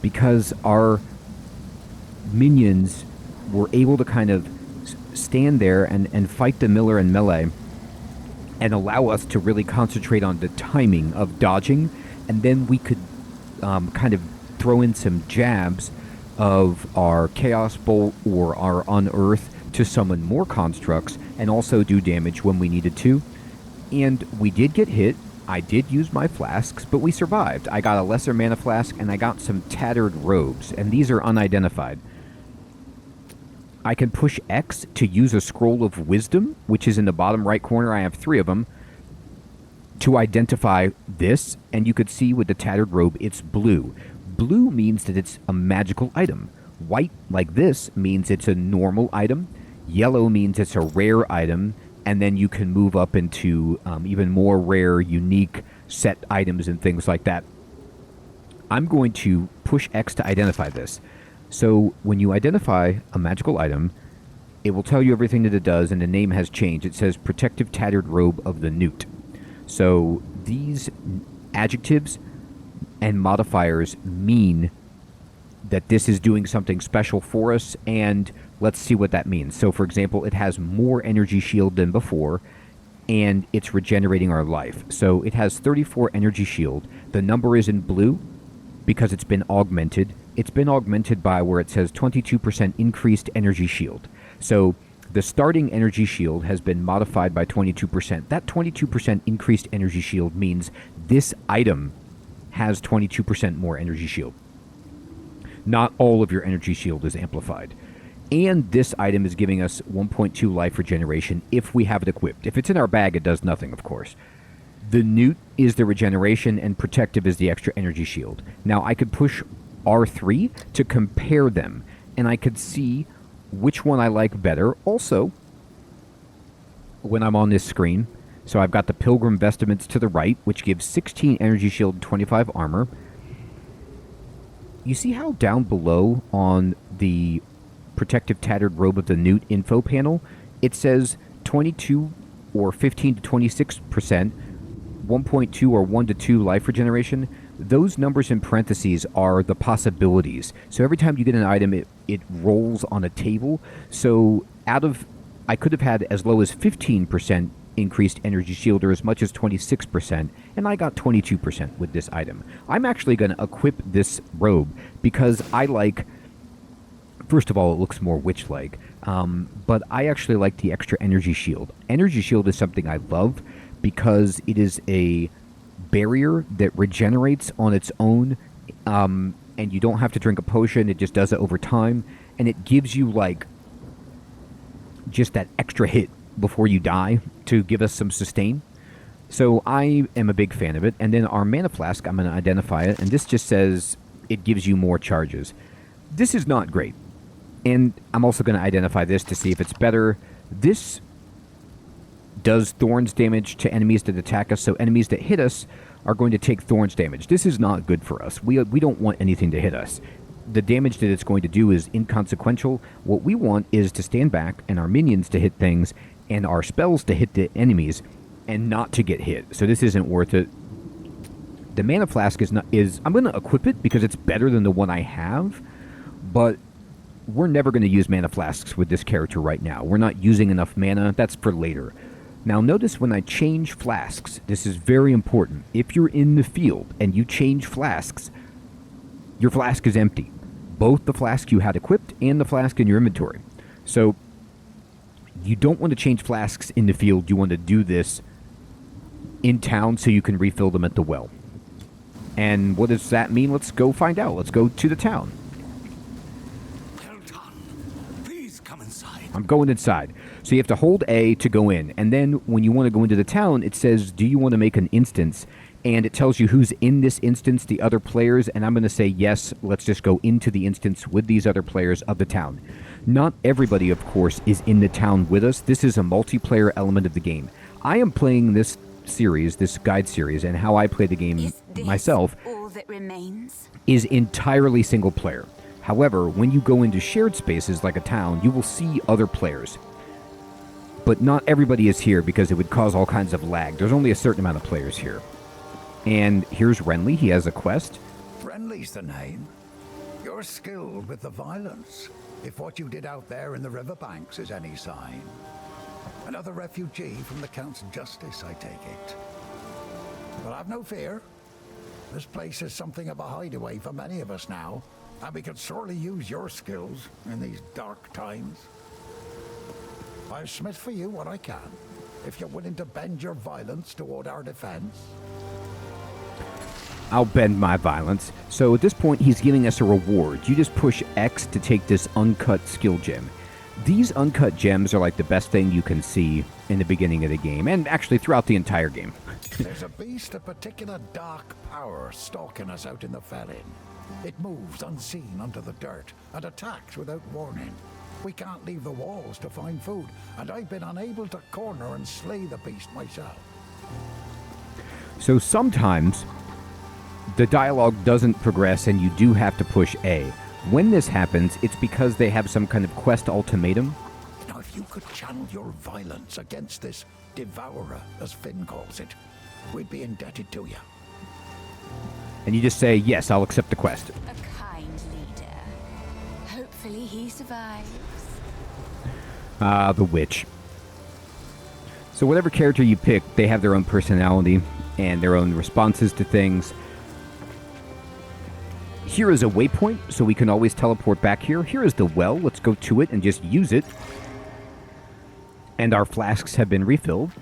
because our minions were able to kind of stand there and fight the Miller and melee and allow us to really concentrate on the timing of dodging, and then we could kind of throw in some jabs of our Chaos Bolt or our Unearth to summon more constructs and also do damage when we needed to. And we did get hit. I did use my flasks, but we survived. I got a lesser mana flask and I got some tattered robes, and these are unidentified. I can push X to use a scroll of wisdom, which is in the bottom right corner. I have 3 of them, to identify this, and you could see with the tattered robe, it's blue. Blue means that it's a magical item. White, like this, means it's a normal item. Yellow means it's a rare item, and then you can move up into even more rare, unique set items and things like that. I'm going to push X to identify this. So when you identify a magical item, it will tell you everything that it does, and the name has changed. It says Protective Tattered Robe of the Newt. So these adjectives and modifiers mean that this is doing something special for us, and let's see what that means. So for example, it has more energy shield than before, and it's regenerating our life. So it has 34 energy shield. The number is in blue because it's been augmented. It's been augmented by where it says 22% increased energy shield. So the starting energy shield has been modified by 22%. That 22% increased energy shield means this item has 22% more energy shield. Not all of your energy shield is amplified. And this item is giving us 1.2 life regeneration if we have it equipped. If it's in our bag, it does nothing, of course. The Newt is the regeneration, and Protective is the extra energy shield. Now, I could push R3 to compare them, and I could see which one I like better. Also, when I'm on this screen, so I've got the Pilgrim Vestments to the right, which gives 16 energy shield and 25 armor. You see how down below on the Protective Tattered Robe of the Newt info panel, it says 22 or 15 to 26%, 1.2 or 1 to 2 life regeneration. Those numbers in parentheses are the possibilities. So every time you get an item, it rolls on a table. So I could have had as low as 15% increased energy shield or as much as 26%, and I got 22% with this item. I'm actually going to equip this robe because I like, first of all, it looks more witch-like, but I actually like the extra energy shield. Energy shield is something I love because it is a barrier that regenerates on its own, and you don't have to drink a potion. It just does it over time, and it gives you like just that extra hit before you die to give us some sustain. So I am a big fan of it. And then our mana flask, I'm going to identify it, and this just says it gives you more charges. This is not great. And I'm also going to identify this to see if it's better. This does thorns damage to enemies that attack us, so enemies that hit us are going to take thorns damage. This is not good for us. We don't want anything to hit us. The damage that it's going to do is inconsequential. What we want is to stand back and our minions to hit things and our spells to hit the enemies and not to get hit. So this isn't worth it. The mana flask I'm going to equip it because it's better than the one I have, but we're never going to use mana flasks with this character right now. We're not using enough mana. That's for later. Now notice when I change flasks, this is very important. If you're in the field and you change flasks, your flask is empty. Both the flask you had equipped and the flask in your inventory. So you don't want to change flasks in the field. You want to do this in town so you can refill them at the well. And what does that mean? Let's go find out. Let's go to the town. Well done. Please come inside. I'm going inside. So you have to hold A to go in. And then when you want to go into the town, it says, do you want to make an instance? And it tells you who's in this instance, the other players. And I'm going to say, yes, let's just go into the instance with these other players of the town. Not everybody, of course, is in the town with us. This is a multiplayer element of the game. I am playing this series, this guide series, and how I play the game myself all that remains? is entirely single player. However, when you go into shared spaces like a town, you will see other players. But not everybody is here because it would cause all kinds of lag. There's only a certain amount of players here. And here's Renly. He has a quest. Renly's the name. You're skilled with the violence, if what you did out there in the riverbanks is any sign. Another refugee from the Count's justice, I take it. But have no fear. This place is something of a hideaway for many of us now, and we could sorely use your skills in these dark times. I'll smith for you what I can, if you're willing to bend your violence toward our defense. I'll bend my violence. So at this point, he's giving us a reward. You just push X to take this uncut skill gem. These uncut gems are like the best thing you can see in the beginning of the game, and actually throughout the entire game. There's a beast of particular dark power stalking us out in the Felin. It moves unseen under the dirt and attacks without warning. We can't leave the walls to find food, and I've been unable to corner and slay the beast myself. So sometimes the dialogue doesn't progress and you do have to push A. When this happens, it's because they have some kind of quest ultimatum. Now, if you could channel your violence against this devourer, as Finn calls it, we'd be indebted to you. And you just say, yes, I'll accept the quest. A kind leader. Hopefully he survives. The witch. So whatever character you pick, they have their own personality and their own responses to things. Here is a waypoint, so we can always teleport back here. Here is the well. Let's go to it and just use it. And our flasks have been refilled.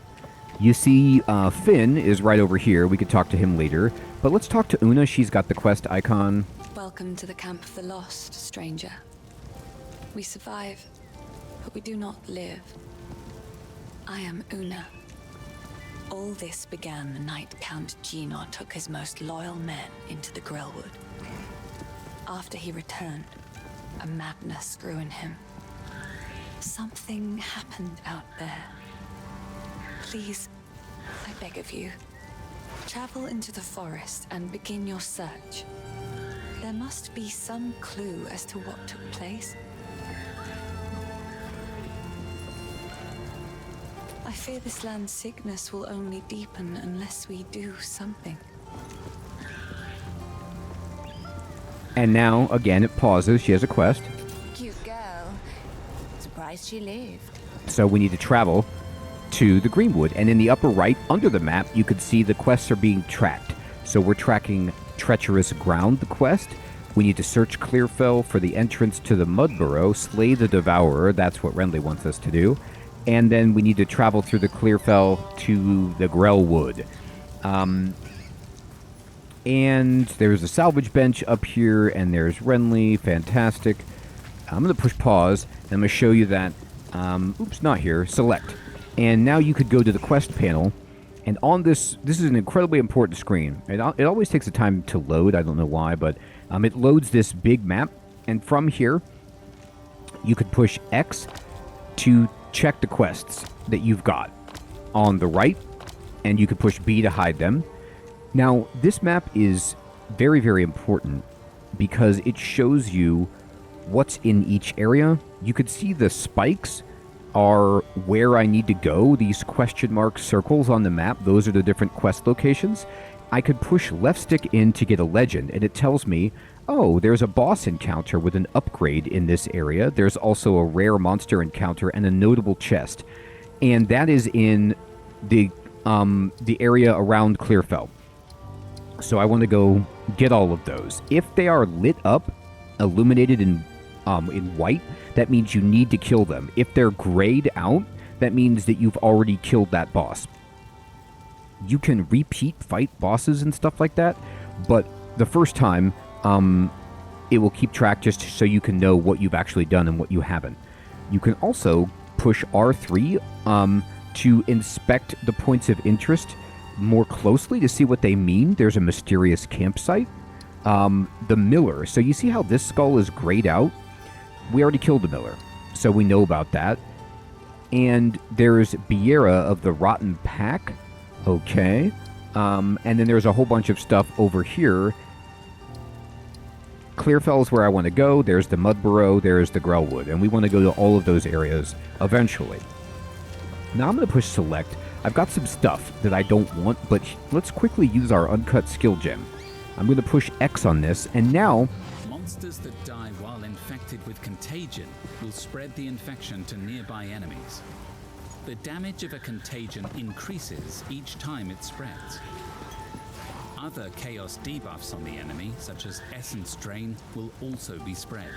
You see Finn is right over here. We could talk to him later. But let's talk to Una. She's got the quest icon. Welcome to the Camp of the Lost, stranger. We survive, but we do not live. I am Una. All this began the night Count Gino took his most loyal men into the Grellwood. After he returned, a madness grew in him. Something happened out there. Please, I beg of you, travel into the forest and begin your search. There must be some clue as to what took place. I fear this land's sickness will only deepen unless we do something. And now, again, it pauses. She has a quest. Cute girl. Surprised she lived. So we need to travel to the Greenwood. And in the upper right, under the map, you could see the quests are being tracked. So we're tracking Treacherous Ground, the quest. We need to search Clearfell for the entrance to the Mud Burrow, slay the Devourer. That's what Renly wants us to do. And then we need to travel through the Clearfell to the Grellwood. And there's a salvage bench up here, and there's Renly. Fantastic. I'm going to push pause, and I'm going to show you that... oops, not here. Select. And now you could go to the quest panel, and on this is an incredibly important screen. It always takes a time to load. I don't know why, but it loads this big map. And from here, you could push X to check the quests that you've got on the right, and you could push B to hide them. Now, this map is very, very important because it shows you what's in each area. You could see the spikes are where I need to go. These question mark circles on the map, those are the different quest locations. I could push left stick in to get a legend, and it tells me, oh, there's a boss encounter with an upgrade in this area. There's also a rare monster encounter and a notable chest. And that is in the area around Clearfell. So I want to go get all of those. If they are lit up, illuminated in white, that means you need to kill them. If they're grayed out, that means that you've already killed that boss. You can repeat fight bosses and stuff like that, but the first time, it will keep track just so you can know what you've actually done and what you haven't. You can also push R3 to inspect the points of interest more closely to see what they mean. There's a mysterious campsite. The Miller. So you see how this skull is grayed out? We already killed the Miller, so we know about that. And there's Biera of the Rotten Pack. Okay. And then there's a whole bunch of stuff over here. Clearfell is where I want to go. There's the Mudburrow. There's the Grellwood. And we want to go to all of those areas eventually. Now I'm going to push select. I've got some stuff that I don't want, but let's quickly use our uncut skill gem. I'm going to push X on this, and now... Monsters that die while infected with contagion will spread the infection to nearby enemies. The damage of a contagion increases each time it spreads. Other chaos debuffs on the enemy, such as Essence Drain, will also be spread.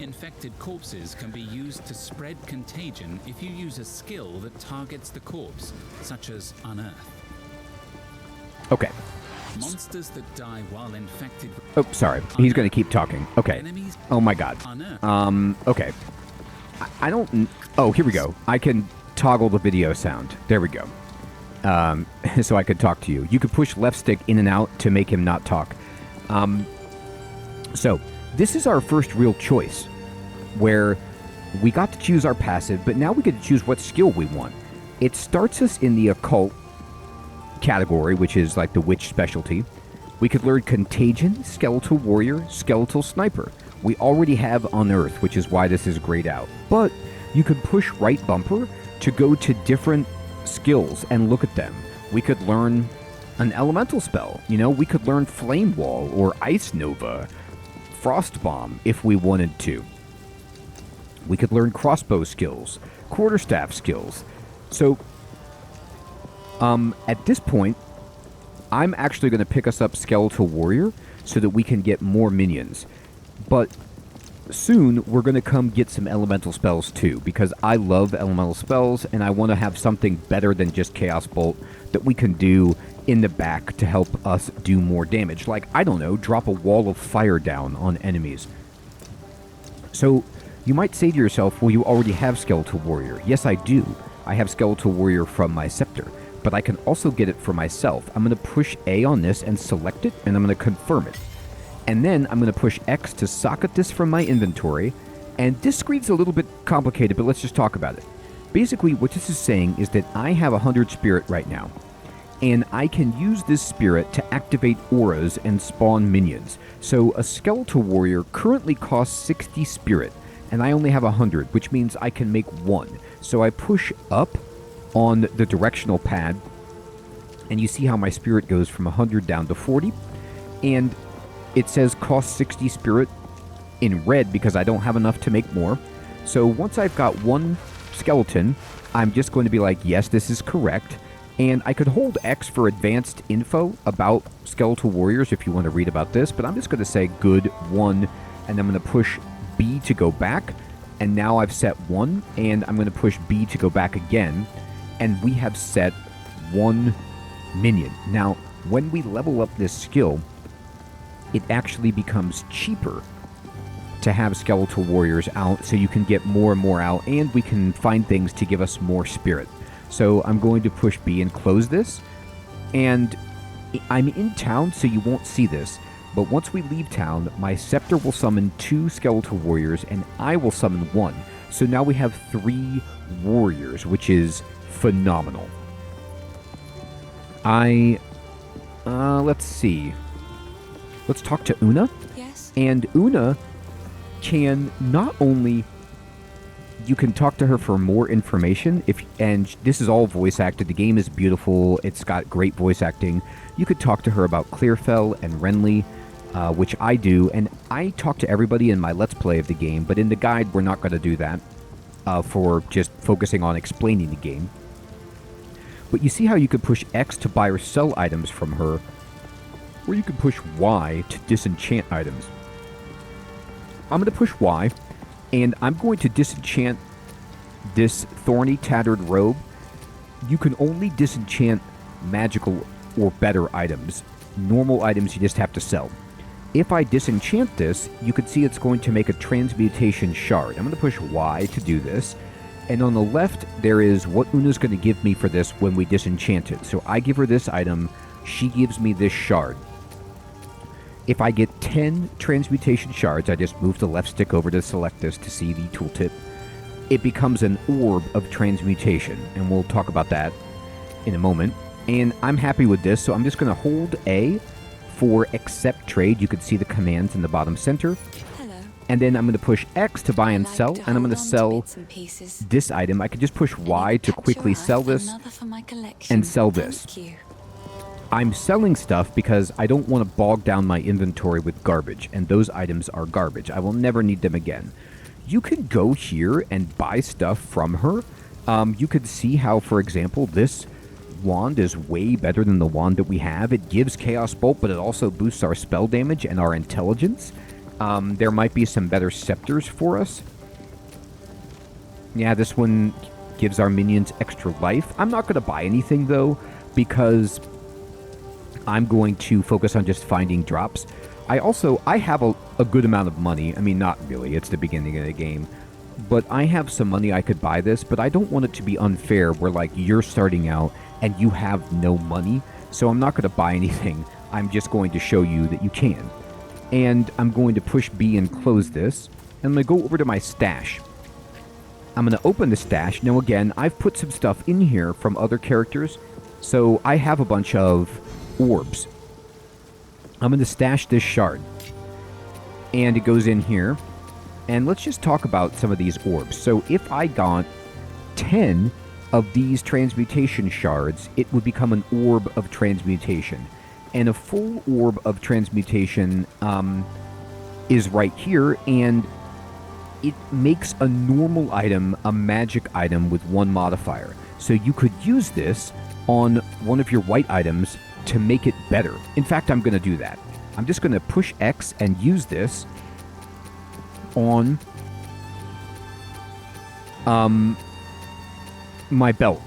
Infected corpses can be used to spread contagion if you use a skill that targets the corpse, such as Unearth. Okay. Monsters that die while infected... Oh, sorry. He's going to keep talking. Okay. Enemies Oh my god. Okay. I don't... Oh, here we go. I can toggle the video sound. There we go. So I could talk to you. You could push left stick in and out to make him not talk. So, this is our first real choice, where we got to choose our passive, but now we get to choose what skill we want. It starts us in the occult category, which is like the witch specialty. We could learn Contagion, Skeletal Warrior, Skeletal Sniper. We already have Unearth, which is why this is grayed out. But you could push right bumper to go to different skills and look at them. We could learn an elemental spell. You know, we could learn Flame Wall or Ice Nova, Frost Bomb if we wanted to. We could learn crossbow skills, quarterstaff skills. So, at this point, I'm actually going to pick us up Skeletal Warrior so that we can get more minions. But soon, we're going to come get some elemental spells too, because I love elemental spells, and I want to have something better than just Chaos Bolt that we can do in the back to help us do more damage. Like, I don't know, drop a wall of fire down on enemies. So, you might say to yourself, well, you already have Skeletal Warrior. Yes, I do. I have Skeletal Warrior from my scepter, but I can also get it for myself. I'm going to push A on this and select it, and I'm going to confirm it. And then I'm going to push X to socket this from my inventory. And this screen's a little bit complicated, but let's just talk about it. Basically, what this is saying is that I have 100 spirit right now. And I can use this spirit to activate auras and spawn minions. So a Skeletal Warrior currently costs 60 spirit, and I only have 100, which means I can make one. So I push up on the directional pad, and you see how my spirit goes from 100 down to 40. And it says cost 60 spirit in red because I don't have enough to make more. So once I've got one skeleton, I'm just going to be like, yes, this is correct. And I could hold X for advanced info about Skeletal Warriors if you want to read about this, but I'm just going to say good 1, and I'm going to push B to go back, and now I've set 1, and I'm going to push B to go back again, and we have set 1 minion. Now, when we level up this skill, it actually becomes cheaper to have Skeletal Warriors out, so you can get more and more out, and we can find things to give us more spirit. So I'm going to push B and close this, and I'm in town, so you won't see this, but once we leave town, my scepter will summon 2 Skeletal Warriors, and I will summon 1. So now we have 3 warriors, which is phenomenal. Let's see. Let's talk to Una. Yes? And Una can not only... You can talk to her for more information, and this is all voice acted. The game is beautiful. It's got great voice acting. You could talk to her about Clearfell and Renly, which I do, and I talk to everybody in my Let's Play of the game, but in the guide, we're not going to do that for just focusing on explaining the game. But you see how you could push X to buy or sell items from her, or you can push Y to disenchant items. I'm going to push Y, and I'm going to disenchant this thorny, tattered robe. You can only disenchant magical or better items. Normal items you just have to sell. If I disenchant this, you can see it's going to make a transmutation shard. I'm going to push Y to do this. And on the left, there is what Una's going to give me for this when we disenchant it. So I give her this item, she gives me this shard. If I get 10 transmutation shards, I just move the left stick over to select this to see the tooltip. It becomes an orb of transmutation, and we'll talk about that in a moment. And I'm happy with this, so I'm just going to hold A for accept trade. You can see the commands in the bottom center. Hello. And then I'm going to push X to buy and sell, and I'm going to sell this item. I could just push Y to quickly sell this and sell this. I'm selling stuff because I don't want to bog down my inventory with garbage, and those items are garbage. I will never need them again. You can go here and buy stuff from her. You could see how, for example, this wand is way better than the wand that we have. It gives Chaos Bolt, but it also boosts our spell damage and our intelligence. There might be some better scepters for us. Yeah, this one gives our minions extra life. I'm not going to buy anything, though, because I'm going to focus on just finding drops. I have a good amount of money. I mean, not really. It's the beginning of the game. But I have some money I could buy this, but I don't want it to be unfair where, like, you're starting out and you have no money. So I'm not going to buy anything. I'm just going to show you that you can. And I'm going to push B and close this. And I'm going to go over to my stash. I'm going to open the stash. Now, again, I've put some stuff in here from other characters. So I have a bunch of orbs. I'm going to stash this shard. And it goes in here. And let's just talk about some of these orbs. So if I got 10 of these transmutation shards, it would become an orb of transmutation. And a full orb of transmutation is right here, and it makes a normal item a magic item with one modifier. So you could use this on one of your white items to make it better. In fact, I'm going to do that. I'm just going to push X and use this on my belt.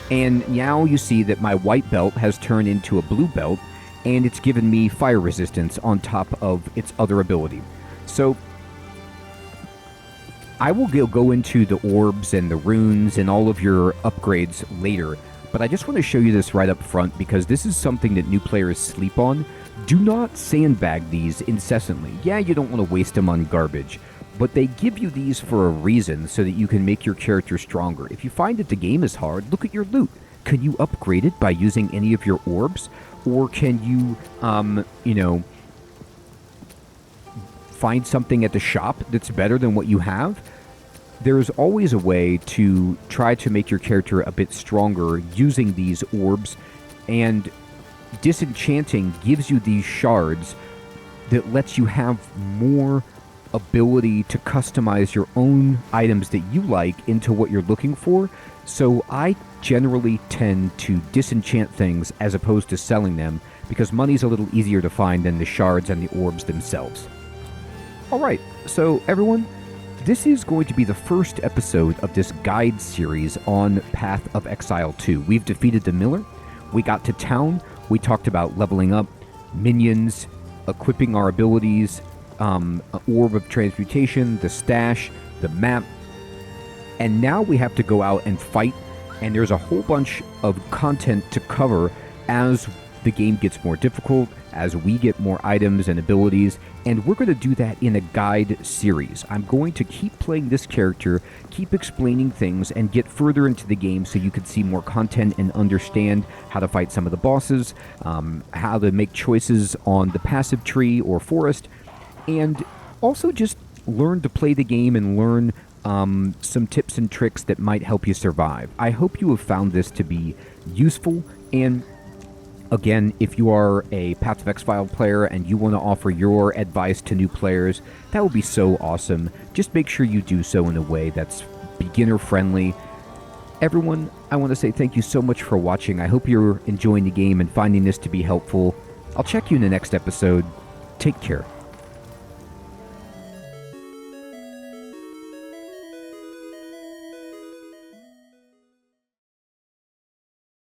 And now you see that my white belt has turned into a blue belt, and it's given me fire resistance on top of its other ability. So I will go into the orbs and the runes and all of your upgrades later, but I just want to show you this right up front because this is something that new players sleep on. Do not sandbag these incessantly. Yeah, you don't want to waste them on garbage, but they give you these for a reason so that you can make your character stronger. If you find that the game is hard, look at your loot. Can you upgrade it by using any of your orbs? Or can you, find something at the shop that's better than what you have? There's always a way to try to make your character a bit stronger using these orbs, and disenchanting gives you these shards that lets you have more ability to customize your own items that you like into what you're looking for. So I generally tend to disenchant things as opposed to selling them because money's a little easier to find than the shards and the orbs themselves. Alright, so everyone, this is going to be the first episode of this guide series on Path of Exile 2. We've defeated the Miller, we got to town, we talked about leveling up, minions, equipping our abilities, orb of transmutation, the stash, the map, and now we have to go out and fight, and there's a whole bunch of content to cover as the game gets more difficult, as we get more items and abilities, and we're going to do that in a guide series. I'm going to keep playing this character, keep explaining things, and get further into the game so you can see more content and understand how to fight some of the bosses, how to make choices on the passive tree or forest, and also just learn to play the game and learn some tips and tricks that might help you survive. I hope you have found this to be useful, and again, if you are a Path of Exile player and you want to offer your advice to new players, that would be so awesome. Just make sure you do so in a way that's beginner-friendly. Everyone, I want to say thank you so much for watching. I hope you're enjoying the game and finding this to be helpful. I'll check you in the next episode. Take care.